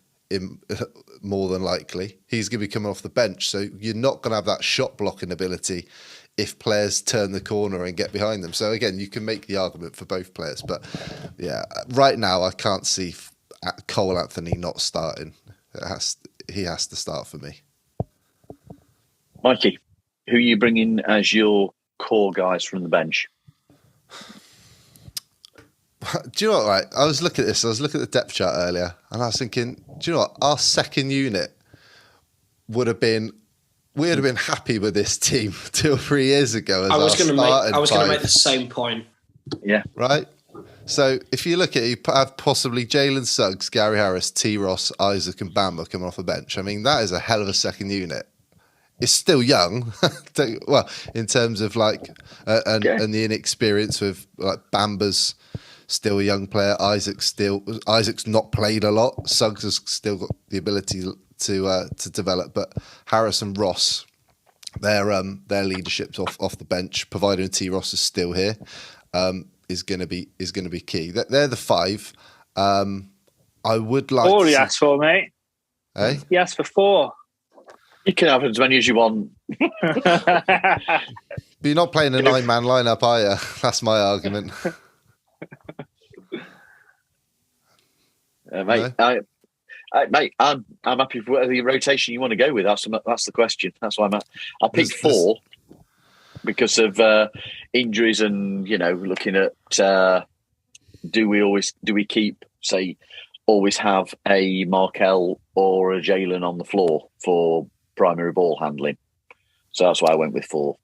more than likely. He's going to be coming off the bench. So you're not going to have that shot blocking ability if players turn the corner and get behind them. So again, you can make the argument for both players. But yeah, right now I can't see Cole Anthony not starting. He has to start for me. Mikey, who are you bringing as your core guys from the bench? Do you know what, right? I was looking at this. I was looking at the depth chart earlier, and I was thinking, do you know what? Our second unit we'd have been happy with this team 2 or 3 years ago. As I was going to make the same point. Yeah. Right? So if you look at it, you have possibly Jalen Suggs, Gary Harris, T. Ross, Isaac, and Bamba coming off the bench. I mean, that is a hell of a second unit. It's still young, well, in terms of and the inexperience with like Bamba's still a young player. Isaac's not played a lot. Suggs has still got the ability to develop, but Harris and Ross, their leadership's off the bench, providing T. Ross is still here, is going to be key. They're the 5. I would like. 4 he asked for, mate. Hey? He asked for 4. You can have as many as you want. But you're not playing a 9-man lineup, are you? That's my argument. Mate, No? mate, I'm happy with whatever rotation you want to go with. That's the question. That's why I picked 4 because of injuries and looking at do we always have a Markel or a Jalen on the floor for primary ball handling. So that's why I went with 4.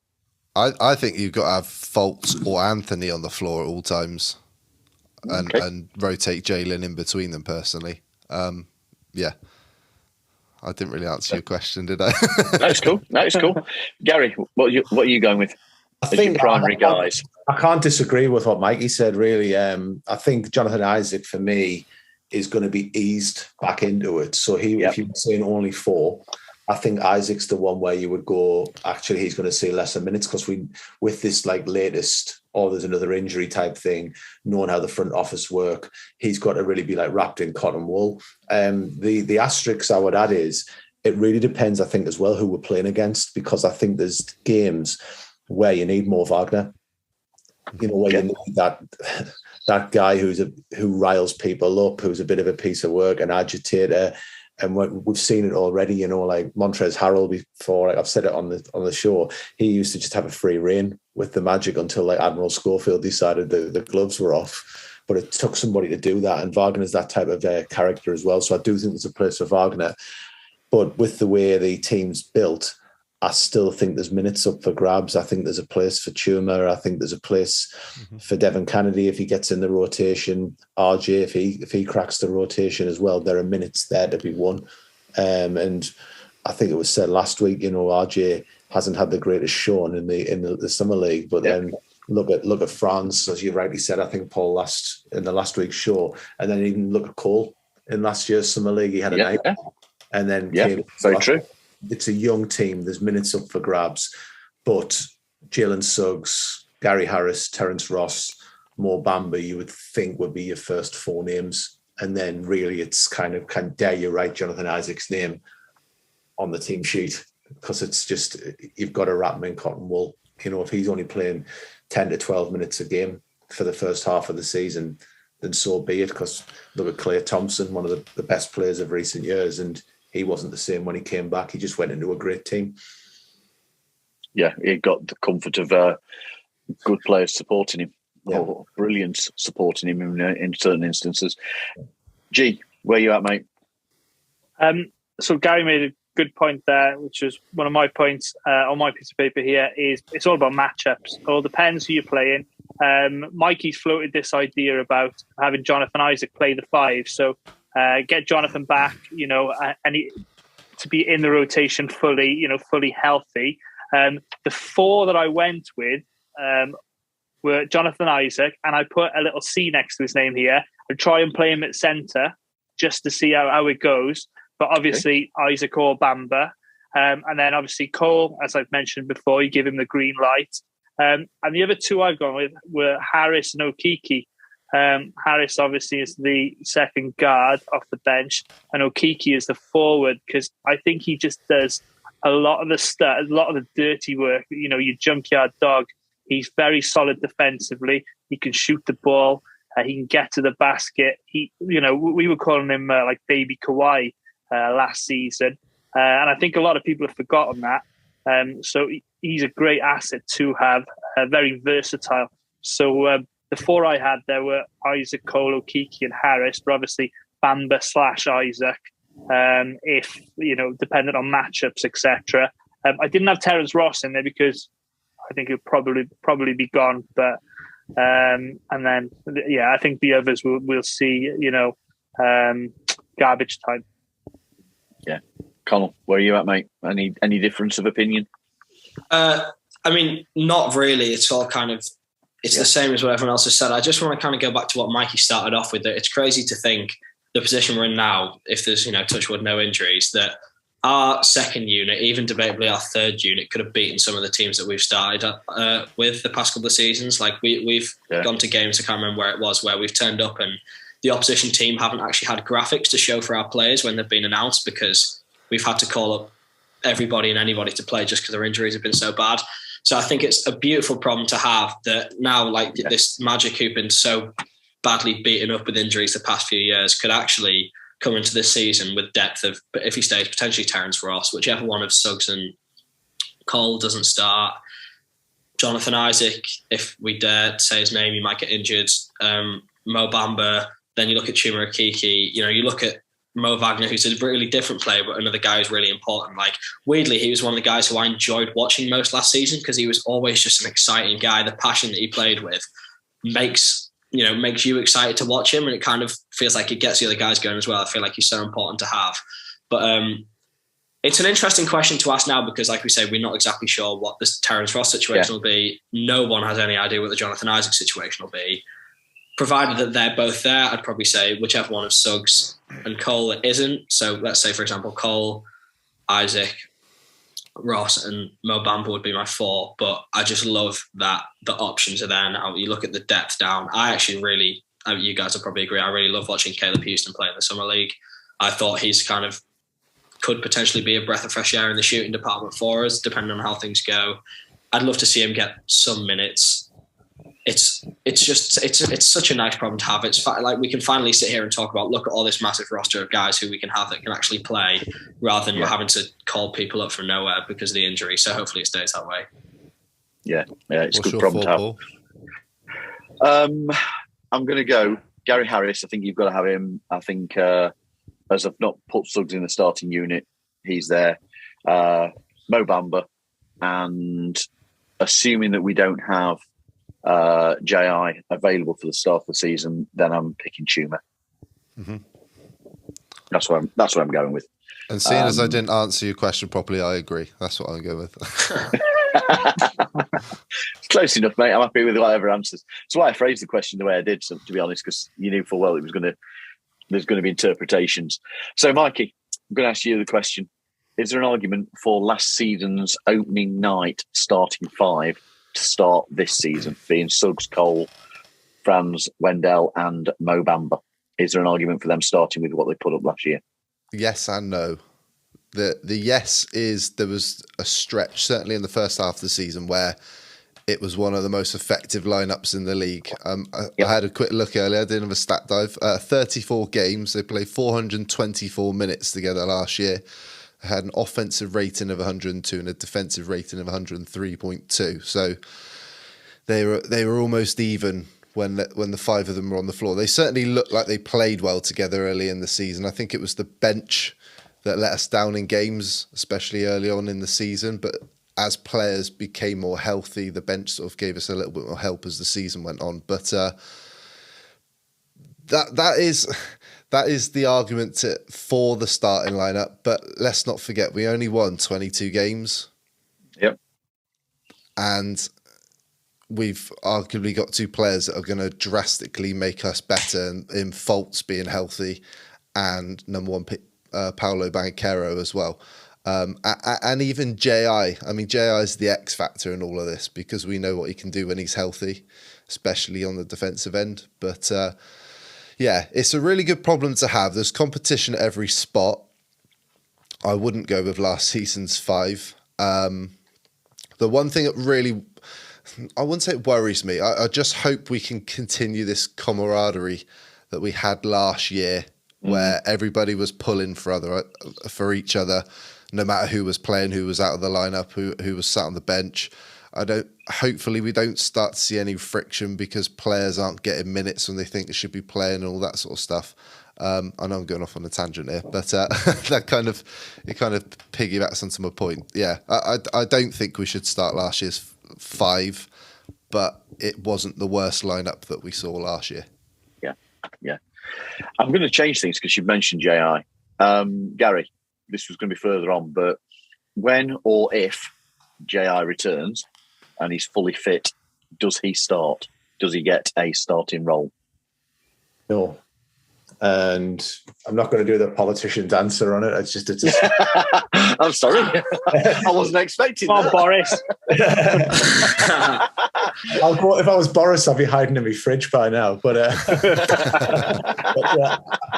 I think you've got to have Fultz or Anthony on the floor at all times, and rotate Jalen in between them. Personally, yeah. I didn't really answer your question, did I? That's cool. Gary, what are you going with? I think primary guys. I can't disagree with what Mikey said. Really, I think Jonathan Isaac for me is going to be eased back into it. So if you're saying only 4. I think Isaac's the one where you would go, actually, he's going to see lesser minutes because with this latest, there's another injury type thing, knowing how the front office work, he's got to really be wrapped in cotton wool. The asterisk I would add is it really depends, I think, as well, who we're playing against, because I think there's games where you need more Wagner, where you need that guy who riles people up, who's a bit of a piece of work, an agitator. And we've seen it already, like Montrezl Harrell before. I've said it on the show. He used to just have a free reign with the Magic until Admiral Schofield decided the gloves were off. But it took somebody to do that, and Wagner's that type of character as well. So I do think there's a place for Wagner. But with the way the team's built, I still think there's minutes up for grabs. I think there's a place for Chuma. I think there's a place for Devin Kennedy if he gets in the rotation. RJ if he cracks the rotation as well. There are minutes there to be won. And I think it was said last week, RJ hasn't had the greatest showing in the summer league, but then look at France, as you rightly said. I think Paul in the last week's show, and then even look at Cole in last year's summer league. He had a night, and then very true. It's a young team. There's minutes up for grabs, but Jalen Suggs, Gary Harris, Terrence Ross, Mo Bamba, you would think would be your first 4 names, and then really it's kind of dare you write Jonathan Isaac's name on the team sheet, because it's just you've got to wrap him in cotton wool. If he's only playing 10 to 12 minutes a game for the first half of the season, then so be it. Because look at Klay Thompson, one of the best players of recent years, and he wasn't the same when he came back. He just went into a great team. Yeah, he got the comfort of good players supporting him, or brilliance supporting him in certain instances. G, where you at, mate? So Gary made a good point there, which was one of my points on my piece of paper here, is it's all about matchups. It all depends who you're playing. Mikey's floated this idea about having Jonathan Isaac play the 5. So get Jonathan back, and to be in the rotation fully, fully healthy. The 4 that I went with were Jonathan Isaac, and I put a little C next to his name here and try and play him at centre just to see how it goes. But obviously, Isaac or Bamba. And then obviously Cole, as I've mentioned before, you give him the green light. And the other two I've gone with were Harris and Okiki. Harris obviously is the second guard off the bench, and Okiki is the forward, because I think he just does a lot of the stuff, a lot of the dirty work. You know, your junkyard dog. He's very solid defensively. He can shoot the ball. He can get to the basket. We were calling him like Baby Kawhi last season, and I think a lot of people have forgotten that. So he's a great asset to have, very versatile. So the four I had there were Isaac, Cole, Okiki, and Harris, but obviously Bamba / Isaac, if, dependent on matchups, etc. I didn't have Terence Ross in there because I think he'll probably be gone. But and then, I think the others we'll see, garbage time. Yeah. Connell, where are you at, mate? Any difference of opinion? I mean, not really. It's all kind of, the same as what everyone else has said. I just want to kind of go back to what Mikey started off with. That it's crazy to think the position we're in now, if there's, touch wood, no injuries, that our second unit, even debatably our third unit, could have beaten some of the teams that we've started with the past couple of seasons. Like we've gone to games, I can't remember where it was, where we've turned up and the opposition team haven't actually had graphics to show for our players when they've been announced, because we've had to call up everybody and anybody to play just because their injuries have been so bad. So I think it's a beautiful problem to have that now, this Magic who've been so badly beaten up with injuries the past few years could actually come into this season with depth of, if he stays, potentially Terence Ross, whichever one of Suggs and Cole doesn't start. Jonathan Isaac, if we dare to say his name, he might get injured. Mo Bamba, then you look at Chuma Okiki, you look at Mo Wagner, who's a really different player, but another guy who's really important. Like, weirdly, he was one of the guys who I enjoyed watching most last season because he was always just an exciting guy. The passion that he played with makes you excited to watch him, and it kind of feels like it gets the other guys going as well. I feel like he's so important to have. But it's an interesting question to ask now because, like we say, we're not exactly sure what this Terence Ross situation will be. No one has any idea what the Jonathan Isaac situation will be. Provided that they're both there, I'd probably say whichever one of Suggs and Cole it isn't. So let's say, for example, Cole, Isaac, Ross and Mo Bamba would be my four. But I just love that the options are there now. You look at the depth down. I actually really, you guys will probably agree, I really love watching Caleb Houston play in the Summer League. I thought he's kind of could potentially be a breath of fresh air in the shooting department for us, depending on how things go. I'd love to see him get some minutes. It's such a nice problem to have. It's like we can finally sit here and talk about, look at all this massive roster of guys who we can have that can actually play, rather than having to call people up from nowhere because of the injury. So hopefully it stays that way. Yeah, it's a good problem to have. I'm going to go Gary Harris. I think you've got to have him. I think as I've not put Suggs in the starting unit, he's there. Mo Bamba, and assuming that we don't have JI available for the start of the season, then I'm picking Chuma. Mm-hmm. That's what I'm going with. And seeing as I didn't answer your question properly, I agree. That's what I'm going with. It's close enough, mate. I'm happy with whatever answers. That's why I phrased the question the way I did, so, to be honest, because you knew full well there's going to be interpretations. So, Mikey, I'm going to ask you the question. Is there an argument for last season's opening night starting five to start this season, being Suggs, Cole, Franz, Wendell and Mo Bamba? Is there an argument for them starting with what they put up last year? Yes and no. The yes is there was a stretch, certainly in the first half of the season, where it was one of the most effective lineups in the league. I had a quick look earlier. I didn't have a stat dive. 34 games. They played 424 minutes together last year. Had an offensive rating of 102 and a defensive rating of 103.2. So they were almost even when the five of them were on the floor. They certainly looked like they played well together early in the season. I think it was the bench that let us down in games, especially early on in the season. But as players became more healthy, the bench sort of gave us a little bit more help as the season went on. But that is the argument for the starting lineup. But let's not forget, we only won 22 games. Yep. And we've arguably got two players that are going to drastically make us better in Fultz being healthy and number one pick, Paolo Banchero as well. And even J.I. I mean, J.I. is the X factor in all of this because we know what he can do when he's healthy, especially on the defensive end. But yeah, it's a really good problem to have. There's competition at every spot. I wouldn't go with last season's 5. The one thing that really, I wouldn't say it worries me. I just hope we can continue this camaraderie that we had last year, where everybody was pulling for each other, no matter who was playing, who was out of the lineup, who was sat on the bench. Hopefully we don't start to see any friction because players aren't getting minutes when they think they should be playing and all that sort of stuff. I know I'm going off on a tangent here, but it kind of piggybacks onto my point. Yeah, I don't think we should start last year's 5, but it wasn't the worst lineup that we saw last year. Yeah. I'm going to change things because you mentioned JI. Gary, this was going to be further on, but when or if JI returns and he's fully fit, does he start? Does he get a starting role? No. And I'm not going to do the politician's answer on it. It's I'm sorry. I wasn't expecting that. Boris. If I was Boris, I'd be hiding in my fridge by now. But yeah,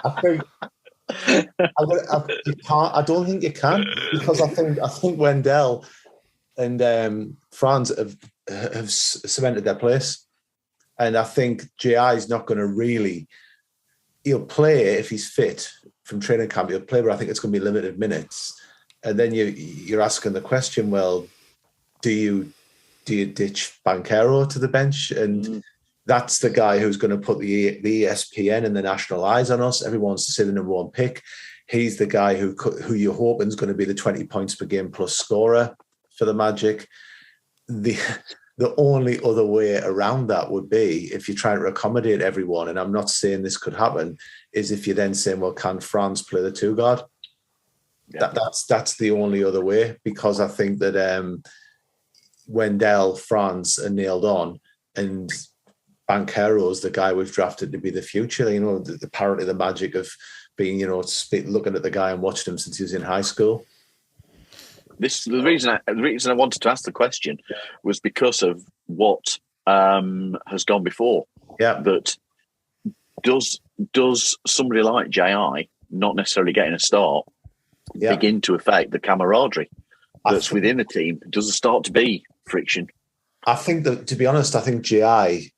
I think you can't. I don't think you can, because I think Wendell and Franz have cemented their place, and I think JI is not going to really. He'll play if he's fit from training camp. He'll play, but I think it's going to be limited minutes. And then you're asking the question: well, do you ditch Banchero to the bench? And that's the guy who's going to put the ESPN and the national eyes on us. Everyone wants to say the number one pick. He's the guy who you're hoping is going to be the 20 points per game plus scorer for the Magic. The only other way around that would be if you're trying to accommodate everyone, and I'm not saying this could happen, is if you're then saying, well, can Franz play the 2 guard? Yeah. That's the only other way, because I think that Wendell, Franz are nailed on, and Banchero is the guy we've drafted to be the future. Apparently the Magic of being, looking at the guy and watching him since he was in high school. The reason I wanted to ask the question was because of what has gone before. Yeah. That does somebody like JI not necessarily getting a start begin to affect the camaraderie that's within the team? Does there start to be friction? I think that, to be honest, I think JI,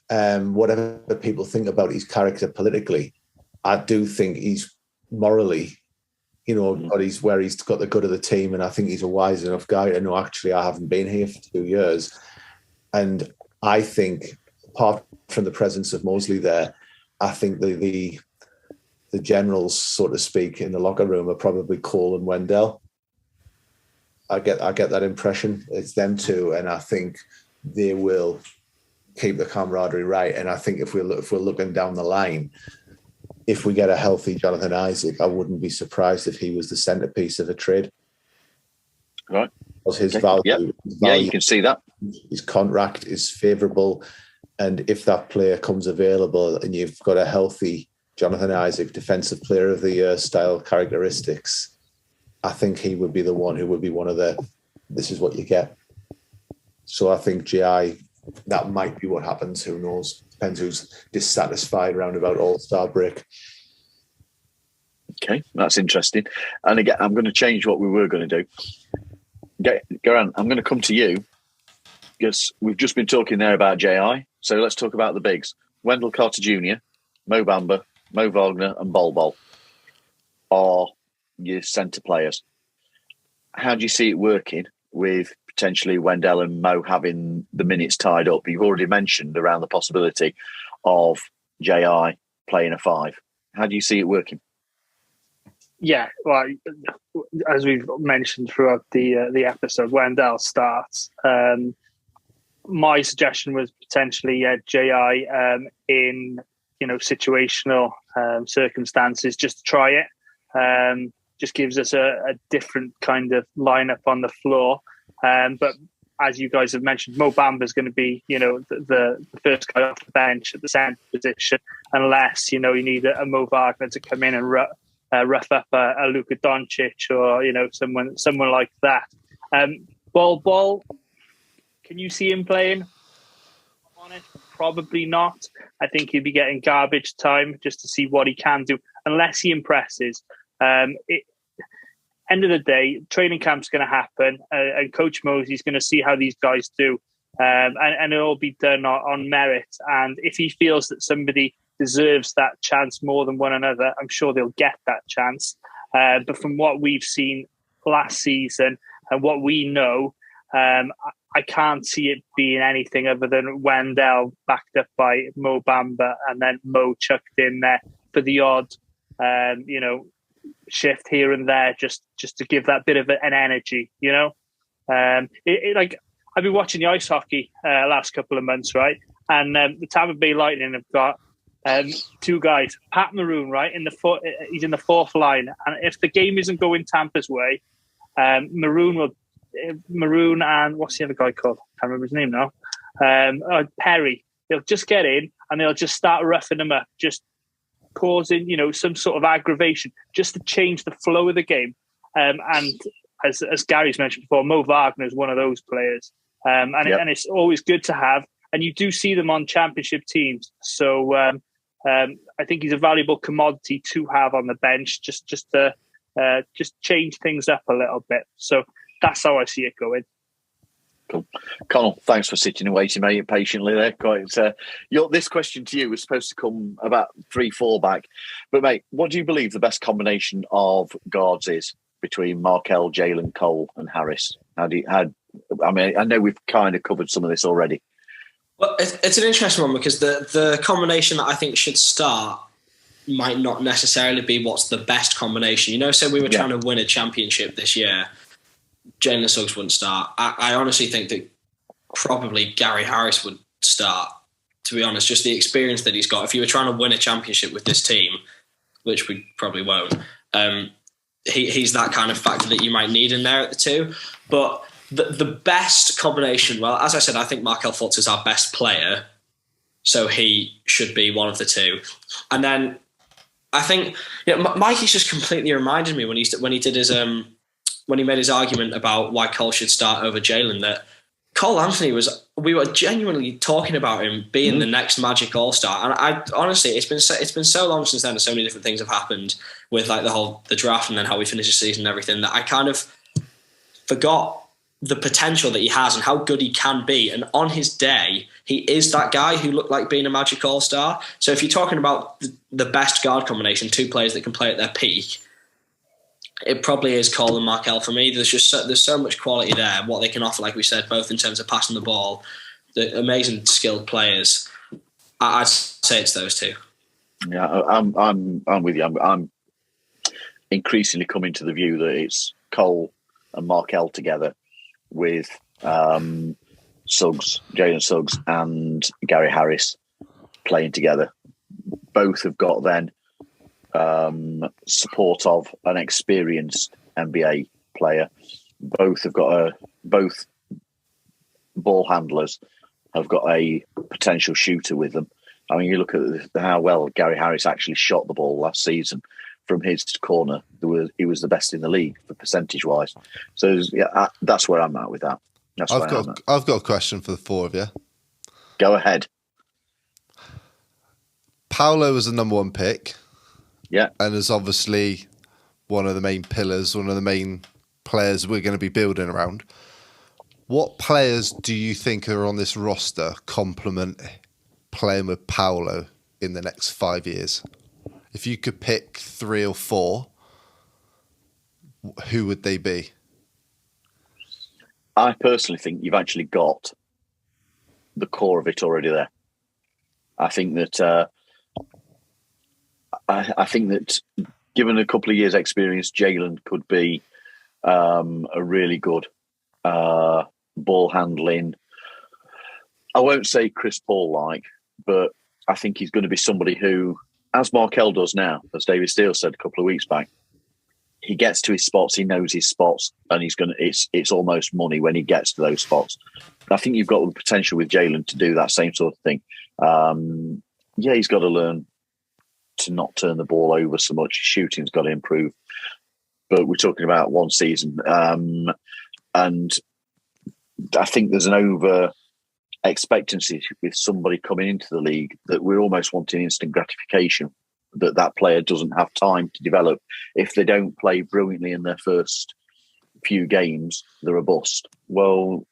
whatever people think about his character politically, I do think he's morally, but he's where he's got the good of the team, and I think he's a wise enough guy to know, actually, I haven't been here for 2 years. And I think, apart from the presence of Mosley there, I think the generals, so to speak, in the locker room are probably Cole and Wendell. I get that impression. It's them two, and I think they will keep the camaraderie right. And I think if we're looking down the line, if we get a healthy Jonathan Isaac, I wouldn't be surprised if he was the centerpiece of a trade. Right. Because his value, you can see that. His contract is favourable. And if that player comes available and you've got a healthy Jonathan Isaac, defensive player of the year style characteristics, I think he would be the one who would be one of this is what you get. So I think GI, that might be what happens. Who knows? Depends who's dissatisfied round about All-Star break. Okay, that's interesting. And again, I'm going to change what we were going to do. Garan, I'm going to come to you because we've just been talking there about JI. So let's talk about the bigs. Wendell Carter Jr., Mo Bamba, Mo Wagner and Bol Bol are your centre players. How do you see it working with potentially Wendell and Mo having the minutes tied up? You've already mentioned around the possibility of JI playing a 5. How do you see it working? Yeah, well, as we've mentioned throughout the episode, Wendell starts. My suggestion was potentially JI in situational circumstances, just to try it. Just gives us a different kind of lineup on the floor. But as you guys have mentioned, Mo Bamba's going to be, the first guy off the bench at the centre position, unless, you need a Mo Wagner to come in and rough up a Luka Doncic or, someone like that. Ball, can you see him playing? On it? Probably not. I think he'd be getting garbage time just to see what he can do, unless he impresses. End of the day, training camp's going to happen, and Coach Mosey's going to see how these guys do, and it'll be done on merit. And if he feels that somebody deserves that chance more than one another, I'm sure they'll get that chance. But from what we've seen last season and what we know, I can't see it being anything other than Wendell backed up by Mo Bamba, and then Mo chucked in there for the odd, shift here and there, just to give that bit of an energy, like I've been watching the ice hockey last couple of months, right? And the Tampa Bay Lightning have got two guys, Pat Maroon, right? He's in the fourth line, and if the game isn't going Tampa's way, Maroon and what's the other guy called? I can't remember his name now. Perry. They'll just get in and they'll just start roughing them up, just causing, some sort of aggravation, just to change the flow of the game. And as Gary's mentioned before, Mo Wagner is one of those players. And it's always good to have. And you do see them on championship teams. So I think he's a valuable commodity to have on the bench, just to change things up a little bit. So that's how I see it going. Cool. Connell, thanks for sitting and waiting, mate, patiently there. This question to you was supposed to come about 3-4 back. But, mate, what do you believe the best combination of guards is between Markelle, Jalen, Cole and Harris? I know we've kind of covered some of this already. Well, it's an interesting one because the combination that I think should start might not necessarily be what's the best combination. So we were trying to win a championship this year. Jalen Suggs wouldn't start. I honestly think that probably Gary Harris would start, to be honest. Just the experience that he's got. If you were trying to win a championship with this team, which we probably won't, he's that kind of factor that you might need in there at the two. But the best combination, well, as I said, I think Markelle Fultz is our best player, so he should be one of the two. And then I think Mikey's just completely reminded me when he did his when he made his argument about why Cole should start over Jalen, that Cole Anthony we were genuinely talking about him being the next Magic All-Star. And I honestly, it's been so long since then, and so many different things have happened with like the draft and then how we finished the season and everything, that I kind of forgot the potential that he has and how good he can be. And on his day, he is that guy who looked like being a Magic All-Star. So if you're talking about the best guard combination, two players that can play at their peak, it probably is Cole and Markelle for me. There's so much quality there, what they can offer, like we said, both in terms of passing the ball, the amazing skilled players. I'd say it's those two. Yeah, I'm with you. I'm increasingly coming to the view that it's Cole and Markelle together with Jalen Suggs and Gary Harris playing together. Both have got then support of an experienced NBA player. Both have got both ball handlers have got a potential shooter with them. I mean, you look at how well Gary Harris actually shot the ball last season from his corner. He was the best in the league for percentage wise. So that's where I'm at with that. I've got a question for the four of you. Go ahead. Paolo was the number one pick. Yeah. And is obviously one of the main pillars, one of the main players we're going to be building around. What players do you think are on this roster complement playing with Paolo in the next 5 years? If you could pick 3 or 4, who would they be? I personally think you've actually got the core of it already there. I think that given a couple of years' experience, Jalen could be a really good ball handling. I won't say Chris Paul-like, but I think he's going to be somebody who, as Markelle does now, as David Steele said a couple of weeks back, he gets to his spots, he knows his spots, and it's almost money when he gets to those spots. I think you've got the potential with Jalen to do that same sort of thing. He's got to learn to not turn the ball over so much. Shooting's got to improve. But we're talking about one season. And I think there's an over expectancy with somebody coming into the league that we're almost wanting instant gratification, that player doesn't have time to develop. If they don't play brilliantly in their first few games, they're a bust. Well,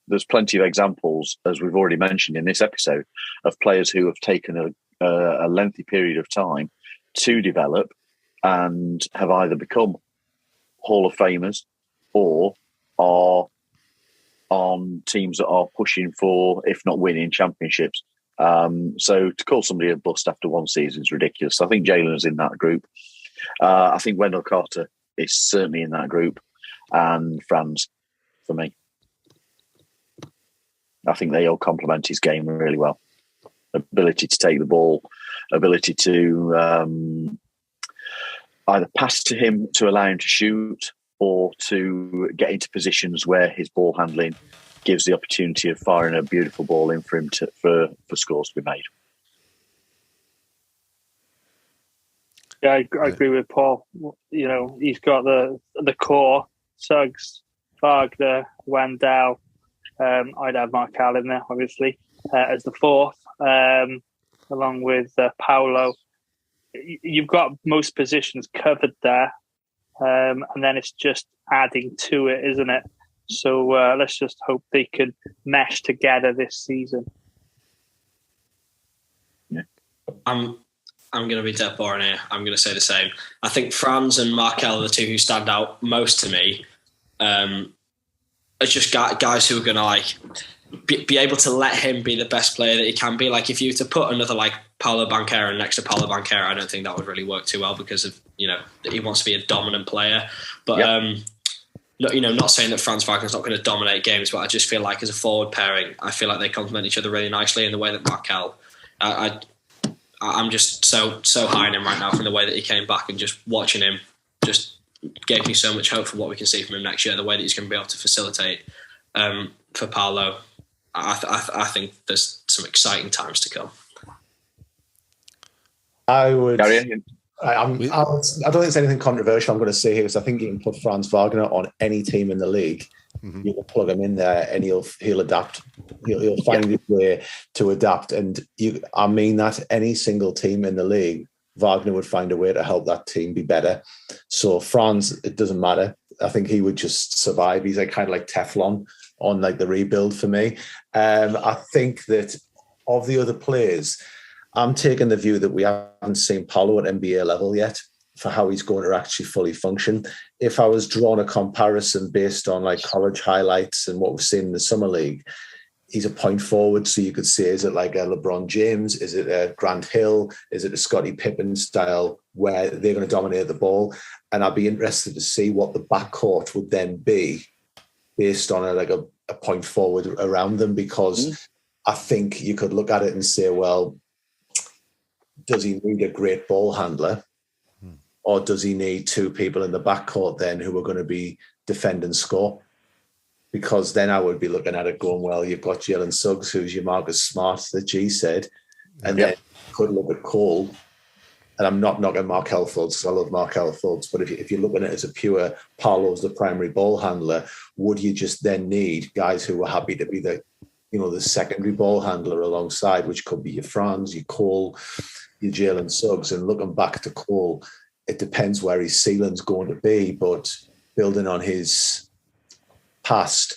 there's plenty of examples, as we've already mentioned in this episode, of players who have taken a lengthy period of time to develop and have either become Hall of Famers or are on teams that are pushing for, if not winning, championships. So to call somebody a bust after one season is ridiculous. I think Jalen is in that group. I think Wendell Carter is certainly in that group, and Franz for me. I think they all complement his game really well. Ability to take the ball, ability to either pass to him to allow him to shoot, or to get into positions where his ball handling gives the opportunity of firing a beautiful ball in for him for scores to be made. Yeah, I agree with Paul. You know, he's got the core: Suggs, Wagner, Wendell. I'd have Markel in there, obviously, as the fourth, along with Paolo. You've got most positions covered there, and then it's just adding to it, isn't it? So let's just hope they can mesh together this season. Yeah. I'm going to be dead boring here. I'm going to say the same. I think Franz and Markel are the two who stand out most to me. It's just guys who are going to be able to let him be the best player that he can be. Like, if you were to put another Paolo Banchero next to Paolo Banchero, I don't think that would really work too well, because of, he wants to be a dominant player. But not saying that Franz Wagner's not going to dominate games, but I just feel like as a forward pairing, I feel like they complement each other really nicely in the way that Markel. I'm just so high on him right now from the way that he came back, and just watching him just gave me so much hope for what we can see from him next year. The way that he's going to be able to facilitate for Paolo, I think there's some exciting times to come. I would. I don't think it's anything controversial I'm going to say here, because I think you can put Franz Wagner on any team in the league. Mm-hmm. You can plug him in there and he'll adapt. He'll find his way to adapt. And I mean that any single team in the league, Wagner would find a way to help that team be better. So Franz, it doesn't matter. I think he would just survive. He's kind of like Teflon on the rebuild for me. I think that of the other players, I'm taking the view that we haven't seen Paolo at NBA level yet for how he's going to actually fully function. If I was drawing a comparison based on college highlights and what we've seen in the Summer League, he's a point forward. So you could say, is it like a LeBron James? Is it a Grant Hill? Is it a Scottie Pippen style where they're going to dominate the ball? And I'd be interested to see what the backcourt would then be based on a point forward around them, because I think you could look at it and say, well, does he need a great ball handler, or does he need two people in the backcourt then who are going to be defend and score? Because then I would be looking at it going, well, you've got Jalen Suggs, who's your Marcus Smart that G said, and then you could look at Cole. And I'm not knocking Markel Fultz. I love Markel Fultz, but if you're looking at it as a pure Paolo's the primary ball handler, would you just then need guys who are happy to be the secondary ball handler alongside, which could be your Franz, your Cole, your Jalen Suggs? And looking back to Cole, it depends where his ceiling's going to be, but building on his past,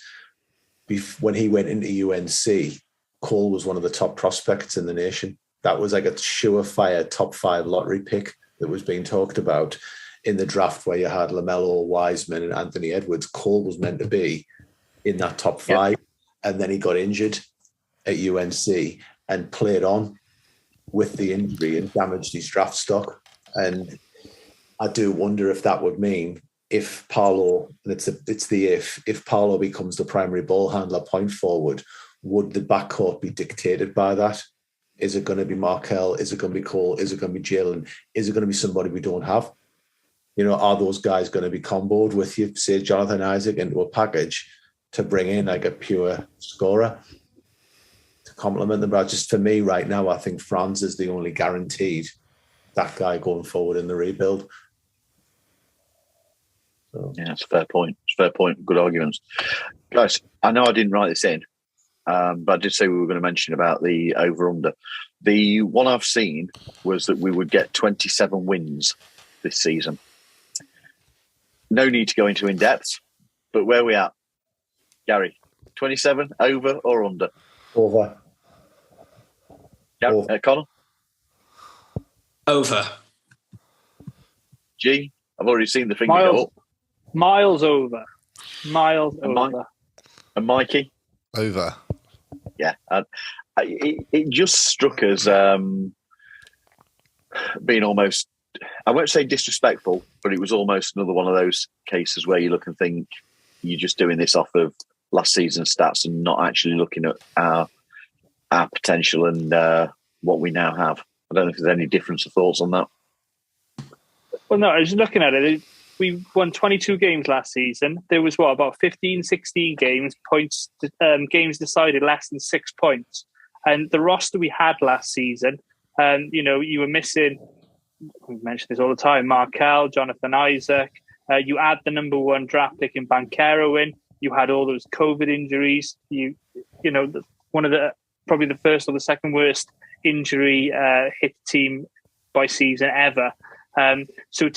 when he went into UNC, Cole was one of the top prospects in the nation. That was like a surefire top 5 lottery pick that was being talked about in the draft, where you had LaMelo, Wiseman, and Anthony Edwards. Cole was meant to be in that top 5, and then he got injured at UNC and played on with the injury and damaged his draft stock. And I do wonder if that would mean, if Paolo, and it's the if Paolo becomes the primary ball handler, point forward, would the backcourt be dictated by that? Is it going to be Markel? Is it going to be Cole? Is it going to be Jalen? Is it going to be somebody we don't have? are those guys going to be comboed with you, say Jonathan Isaac, into a package to bring in like a pure scorer to complement them? But just for me right now, I think Franz is the only guaranteed that guy going forward in the rebuild. So. Yeah, it's a fair point. It's a fair point. Good arguments. Guys, I know I didn't write this in, but I did say we were going to mention about the over-under. The one I've seen was that we would get 27 wins this season. No need to go into in-depth, but where are we at? Gary, 27, over or under? Over. Gary, Connor? Over. G, I've already seen the finger go up. Miles over. Over. And Mikey? Over. Yeah. It just struck us being almost, I won't say disrespectful, but it was almost another one of those cases where you look and think you're just doing this off of last season's stats and not actually looking at our potential and what we now have. I don't know if there's any difference of thoughts on that. Well, no, I was looking at it. We won 22 games last season. There was, about 15, 16 games decided less than 6 points. And the roster we had last season, you were missing, we mention this all the time, Markel, Jonathan Isaac. You add the number 1 draft pick in Banchero in. You had all those COVID injuries. One of probably the first or the second worst injury hit team by season ever. So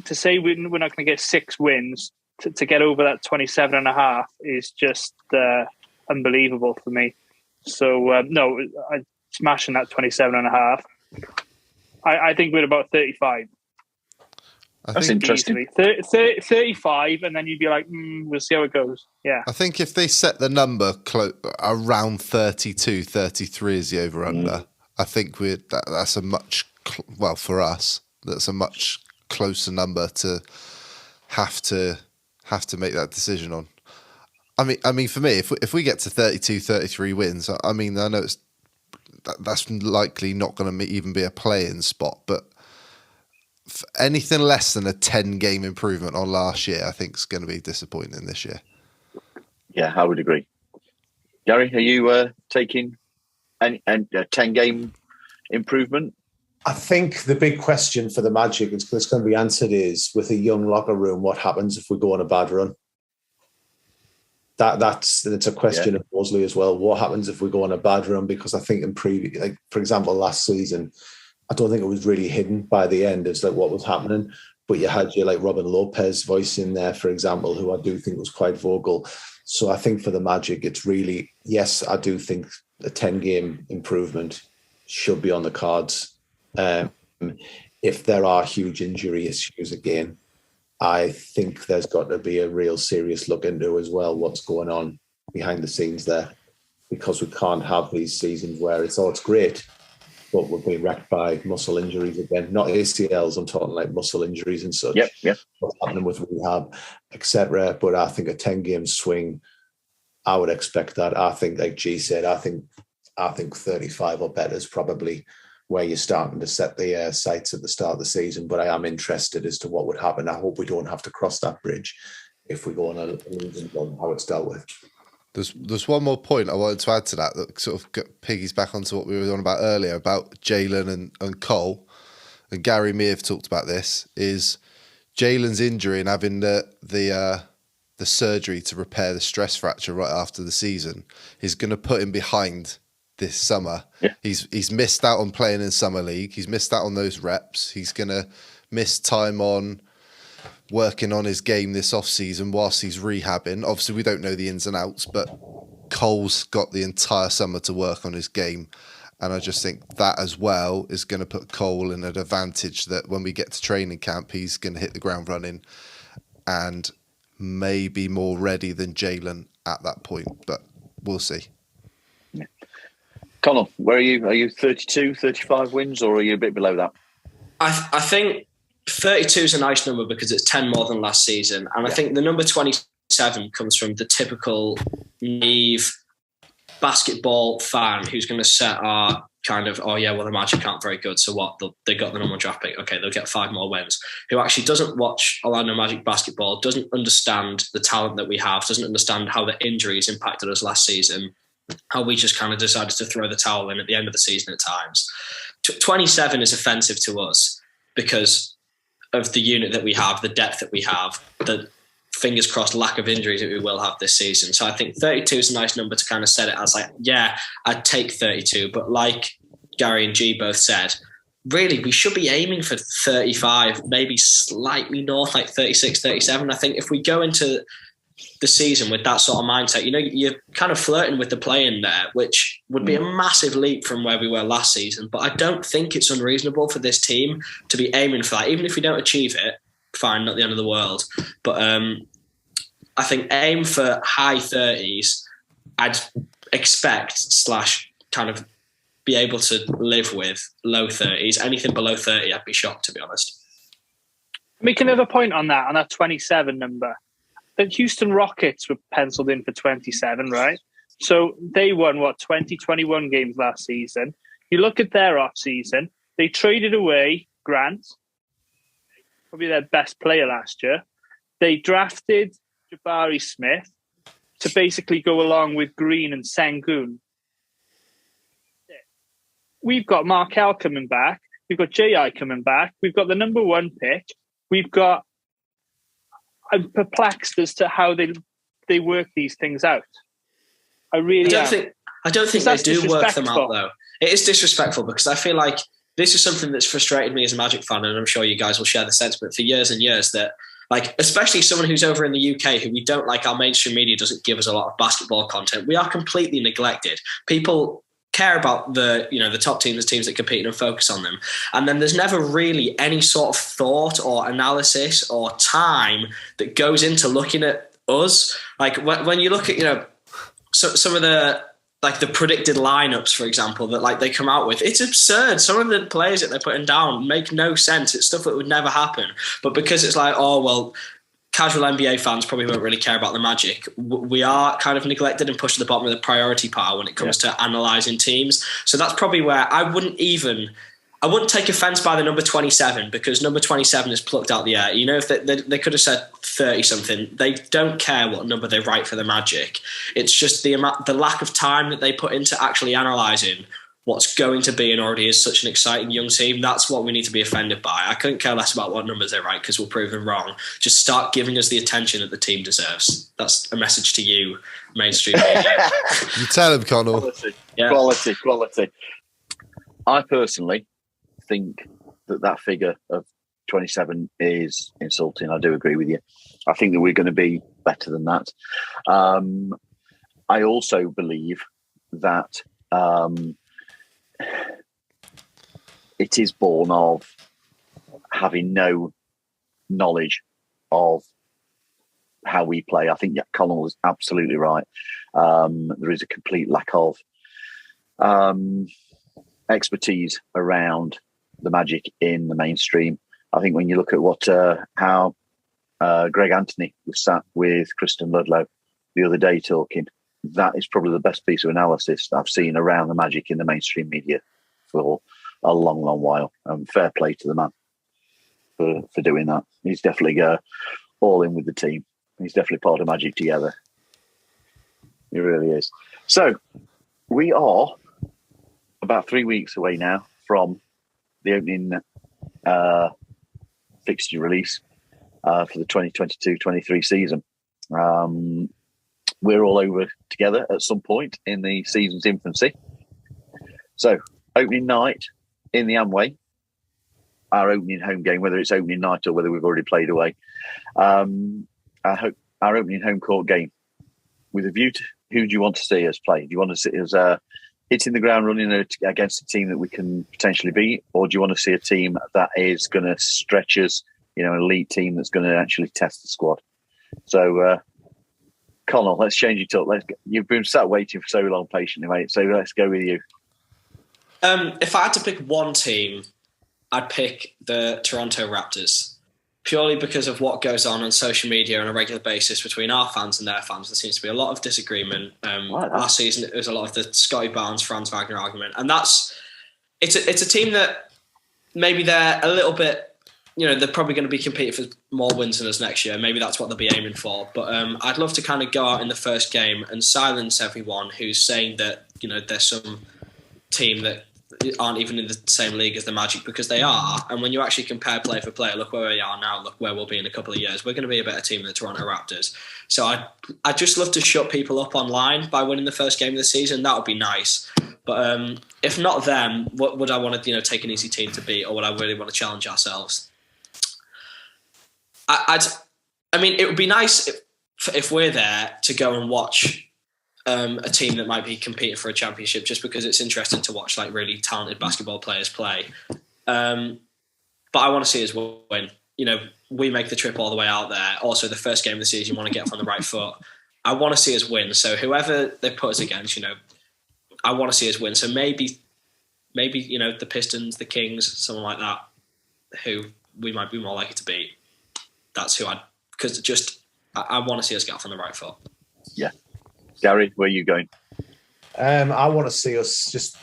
to say we're not going to get 6 wins, to get over that 27.5 is just unbelievable for me. So, no, I'm smashing that 27.5. I think we're about 35. That's interesting. 35, and then you'd be like, we'll see how it goes. Yeah. I think if they set the number around 32, 33 is the over-under, I think that's a much, for us, that's a much closer number to have to make that decision on. I mean, for me, if we get to 32, 33 wins, I mean, I know that's likely not going to even be a play-in spot, but anything less than a 10-game improvement on last year, I think is going to be disappointing this year. Yeah, I would agree. Gary, are you taking a 10-game improvement? I think the big question for the Magic that's going to be answered is, with a young locker room, what happens if we go on a bad run? It's a question of Mosley as well. What happens if we go on a bad run? Because I think for example, last season, I don't think it was really hidden by the end as what was happening. But you had your Robin Lopez voice in there, for example, who I do think was quite vocal. So I think for the Magic, it's really, yes, I do think a 10-game improvement should be on the cards. If there are huge injury issues again, I think there's got to be a real serious look into as well what's going on behind the scenes there, because we can't have these seasons where it's great, but we're being wrecked by muscle injuries again. Not ACLs, I'm talking muscle injuries and such. Yep. What's happening with rehab, etc. But I think a 10-game swing, I would expect that. I think, like G said, I think 35 or better is probably where you're starting to set the sights at the start of the season. But I am interested as to what would happen. I hope we don't have to cross that bridge if we go on a losing run, how it's dealt with. There's one more point I wanted to add to that sort of piggies back onto what we were on about earlier about Jalen and Cole. And Gary may have talked about this, is Jalen's injury and having the surgery to repair the stress fracture right after the season is going to put him behind this summer. Yeah. He's missed out on playing in summer league. He's missed out on those reps. He's going to miss time on working on his game this off season whilst he's rehabbing. Obviously, we don't know the ins and outs, but Cole's got the entire summer to work on his game. And I just think that as well is going to put Cole in an advantage that when we get to training camp, he's going to hit the ground running and maybe more ready than Jalen at that point. But we'll see. Connor, where are you? Are you 32, 35 wins, or are you a bit below that? I think 32 is a nice number because it's 10 more than last season. And I think the number 27 comes from the typical naive basketball fan who's going to set our kind of, oh yeah, well the Magic aren't very good, so what? They got the number 1 draft pick. Okay, they'll get 5 more wins. Who actually doesn't watch Orlando Magic basketball, doesn't understand the talent that we have, doesn't understand how the injuries impacted us last season, how we just kind of decided to throw the towel in at the end of the season at times. 27 is offensive to us because of the unit that we have, the depth that we have, the fingers crossed lack of injuries that we will have this season. So I think 32 is a nice number to kind of set it as like, yeah, I'd take 32. But like Gary and G both said, really, we should be aiming for 35, maybe slightly north, like 36, 37. I think if we go into the season with that sort of mindset, you know, you're kind of flirting with the play-in there, which would be a massive leap from where we were last season. But I don't think it's unreasonable for this team to be aiming for that. Even if we don't achieve it, fine, not the end of the world. But I think aim for high 30s. I'd expect / kind of be able to live with low 30s. Anything below 30, I'd be shocked, to be honest. Make another point on that 27 number. The Houston Rockets were penciled in for 27, right? So they won, 20, 21 games last season. You look at their off-season, they traded away Grant, probably their best player last year. They drafted Jabari Smith to basically go along with Green and Sengun. We've got Markel coming back. We've got J.I. coming back. We've got the number 1 pick. I'm perplexed as to how they work these things out. I don't think they do work them out, though. It is disrespectful because I feel like this is something that's frustrated me as a Magic fan, and I'm sure you guys will share the sentiment for years and years that, like, especially someone who's over in the UK who we don't like, our mainstream media doesn't give us a lot of basketball content. We are completely neglected. People care about the top teams, the teams that compete and focus on them. And then there's never really any sort of thought or analysis or time that goes into looking at us. Like when you look at, some of the predicted lineups, for example, that like they come out with, it's absurd. Some of the players that they're putting down make no sense. It's stuff that would never happen. But because it's like, oh, well, casual NBA fans probably won't really care about the Magic. We are kind of neglected and pushed to the bottom of the priority pile when it comes to analysing teams. So that's probably where I wouldn't take offence by the number 27 because number 27 is plucked out the air. You know, if they could have said 30-something, they don't care what number they write for the Magic. It's just the lack of time that they put into actually analysing what's going to be and already is such an exciting young team. That's what we need to be offended by. I couldn't care less about what numbers they write because we'll prove them wrong. Just start giving us the attention that the team deserves. That's a message to you, mainstream media. You tell him, Connell. Quality. I personally think that figure of 27 is insulting. I do agree with you. I think that we're going to be better than that. I also believe that it is born of having no knowledge of how we play. I think Connell is absolutely right. There is a complete lack of expertise around the Magic in the mainstream. I think when you look at how Greg Anthony was sat with Kristen Ludlow the other day talking, that is probably the best piece of analysis I've seen around the Magic in the mainstream media for a long, long while. Fair play to the man for doing that. He's definitely all in with the team. He's definitely part of Magic together. He really is. So we are about 3 weeks away now from the opening fixture release for the 2022-23 season. We're all over together at some point in the season's infancy. So, opening night in the Amway, our opening home game, whether it's opening night or whether we've already played away, our opening home court game, with a view to who do you want to see us play? Do you want to see us hitting the ground running against a team that we can potentially beat, or do you want to see a team that is going to stretch us, an elite team that's going to actually test the squad? So, Connell, let's change it up. You've been sat waiting for so long patiently, mate. So let's go with you. If I had to pick one team, I'd pick the Toronto Raptors, purely because of what goes on social media on a regular basis between our fans and their fans. There seems to be a lot of disagreement. Last season, it was a lot of the Scotty Barnes, Franz Wagner argument. And that's it's a team that maybe they're a little bit. They're probably going to be competing for more wins than us next year. Maybe that's what they'll be aiming for. But I'd love to kind of go out in the first game and silence everyone who's saying that, there's some team that aren't even in the same league as the Magic, because they are. And when you actually compare player for player, look where we are now, look where we'll be in a couple of years. We're going to be a better team than the Toronto Raptors. So I'd just love to shut people up online by winning the first game of the season. That would be nice. But if not them, what would I want to take an easy team to beat, or would I really want to challenge ourselves? It would be nice if we're there to go and watch a team that might be competing for a championship, just because it's interesting to watch like really talented basketball players play. But I want to see us win. We make the trip all the way out there. Also, the first game of the season, you want to get off on the right foot. I want to see us win. So whoever they put us against, I want to see us win. So maybe the Pistons, the Kings, someone like that, who we might be more likely to beat. That's who I want to see us get off on the right foot. Yeah. Gary, where are you going? I want to see us just,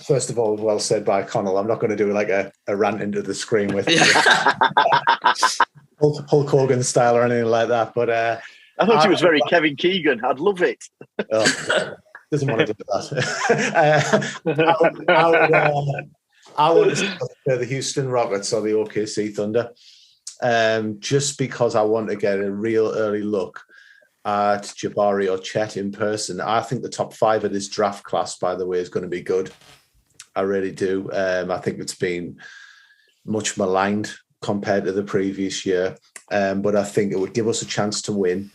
first of all, well said by Connell. I'm not going to do like a rant into the screen with Hulk Hogan style or anything like that. But I thought it was very Kevin Keegan. I'd love it. Doesn't want to do that. I would say the Houston Rockets or the OKC Thunder. Just because I want to get a real early look at Jabari or Chet in person. I think the top 5 of this draft class, by the way, is going to be good. I really do. I think it's been much maligned compared to the previous year, but I think it would give us a chance to win.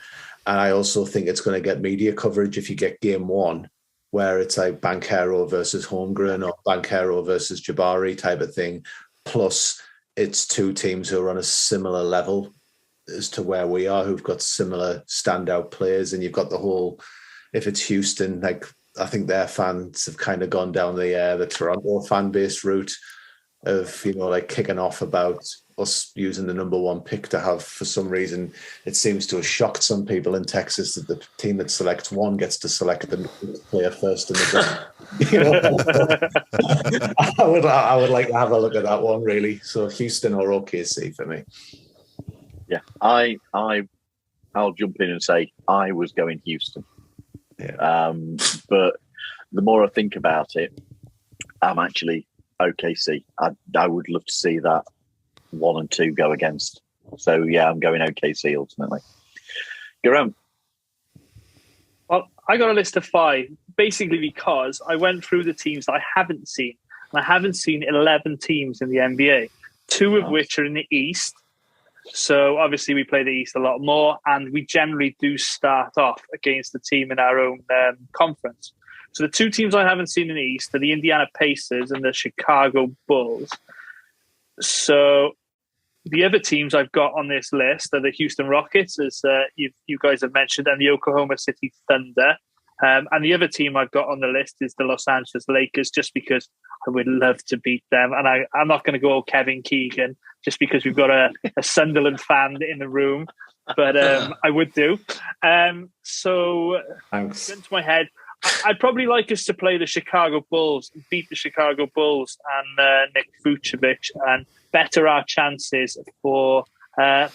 And I also think it's going to get media coverage if you get game 1, where it's like Banchero versus Holmgren or Banchero versus Jabari type of thing. Plus, it's 2 teams who are on a similar level as to where we are, who've got similar standout players. And you've got the whole, if it's Houston, like I think their fans have kind of gone down the Toronto fan base route of, like kicking off about us using the number 1 pick to have, for some reason, it seems to have shocked some people in Texas that the team that selects 1 gets to select the player first in the draft. I would like to have a look at that one, really. So Houston or OKC for me. Yeah, I'll jump in and say I was going Houston. Yeah. But the more I think about it, I'm actually OKC. I would love to see that 1 and 2 go against. So yeah, I'm going OKC ultimately. Garant. Well, I got a list of 5, basically because I went through the teams that I haven't seen. And I haven't seen 11 teams in the NBA, 2 of which are in the East. So obviously we play the East a lot more, and we generally do start off against the team in our own conference. So the 2 teams I haven't seen in the East are the Indiana Pacers and the Chicago Bulls. So the other teams I've got on this list are the Houston Rockets, as you guys have mentioned, and the Oklahoma City Thunder. And the other team I've got on the list is the Los Angeles Lakers, just because I would love to beat them. And I'm not going to go Kevin Keegan just because we've got a Sunderland fan in the room, but I would do. So, Thanks. into my head, I'd probably like us to play the Chicago Bulls, beat the Chicago Bulls and Nick Vucevic, and better our chances for our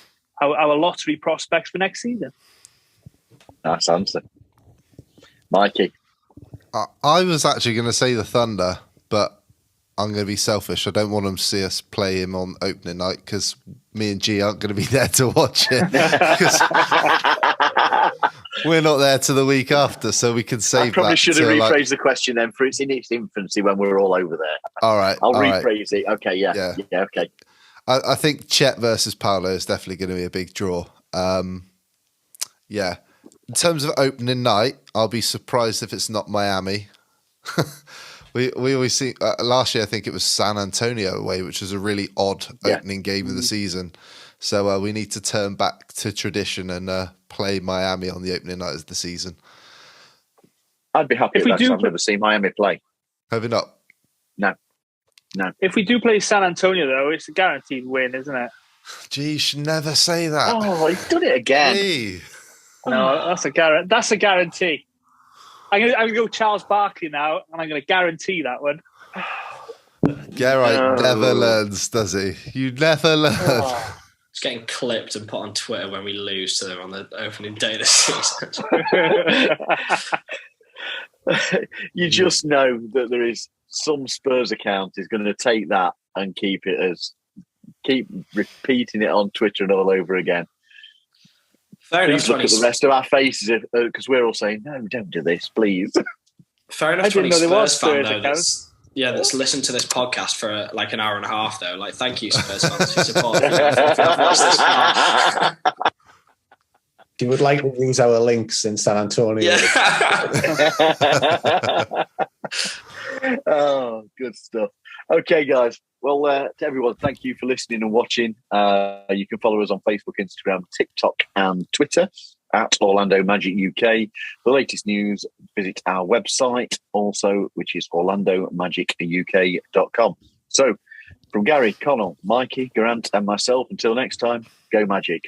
lottery prospects for next season. Nice answer. Mikey. I was actually going to say the Thunder, but I'm going to be selfish. I don't want them to see us play him on opening night because me and G aren't going to be there to watch it. We're not there till the week after, so we can save that. I probably should have rephrased the question then, for it's in its infancy when we're all over there. All right. I'll rephrase it. Okay, yeah, okay. I think Chet versus Paolo is definitely going to be a big draw. Yeah. In terms of opening night, I'll be surprised if it's not Miami. we always see last year. I think it was San Antonio away, which was a really odd opening game of the season. So we need to turn back to tradition and play Miami on the opening night of the season. I'd be happy if we do. I've never seen Miami play. Have you not? No. If we do play San Antonio, though, it's a guaranteed win, isn't it? Gee, you should never say that. Oh, he's done it again. Hey. No, that's a guarantee. I'm gonna go Charles Barkley now, and I'm gonna guarantee that one. Gerard never learns, does he? You never learn. Oh. It's getting clipped and put on Twitter when we lose to them on the opening day of the season. You just know that there is some Spurs account is going to take that and keep repeating it on Twitter and all over again. Fair Please enough. look at the rest of our faces because we're all saying, no, don't do this, please. Fair enough. I didn't know there was Spurs fan Spurs though. accounts. That's listened to this podcast for like an hour and a half though. Like, thank you, Spurs fans, for supporting. If you would like to use our links in San Antonio. Yeah. Oh, good stuff. Okay, guys. Well, to everyone, thank you for listening and watching. You can follow us on Facebook, Instagram, TikTok, and Twitter at Orlando Magic UK. The latest news, visit our website also, which is orlandomagicuk.com. So, from Gary, Connell, Mikey, Grant, and myself, until next time, go Magic.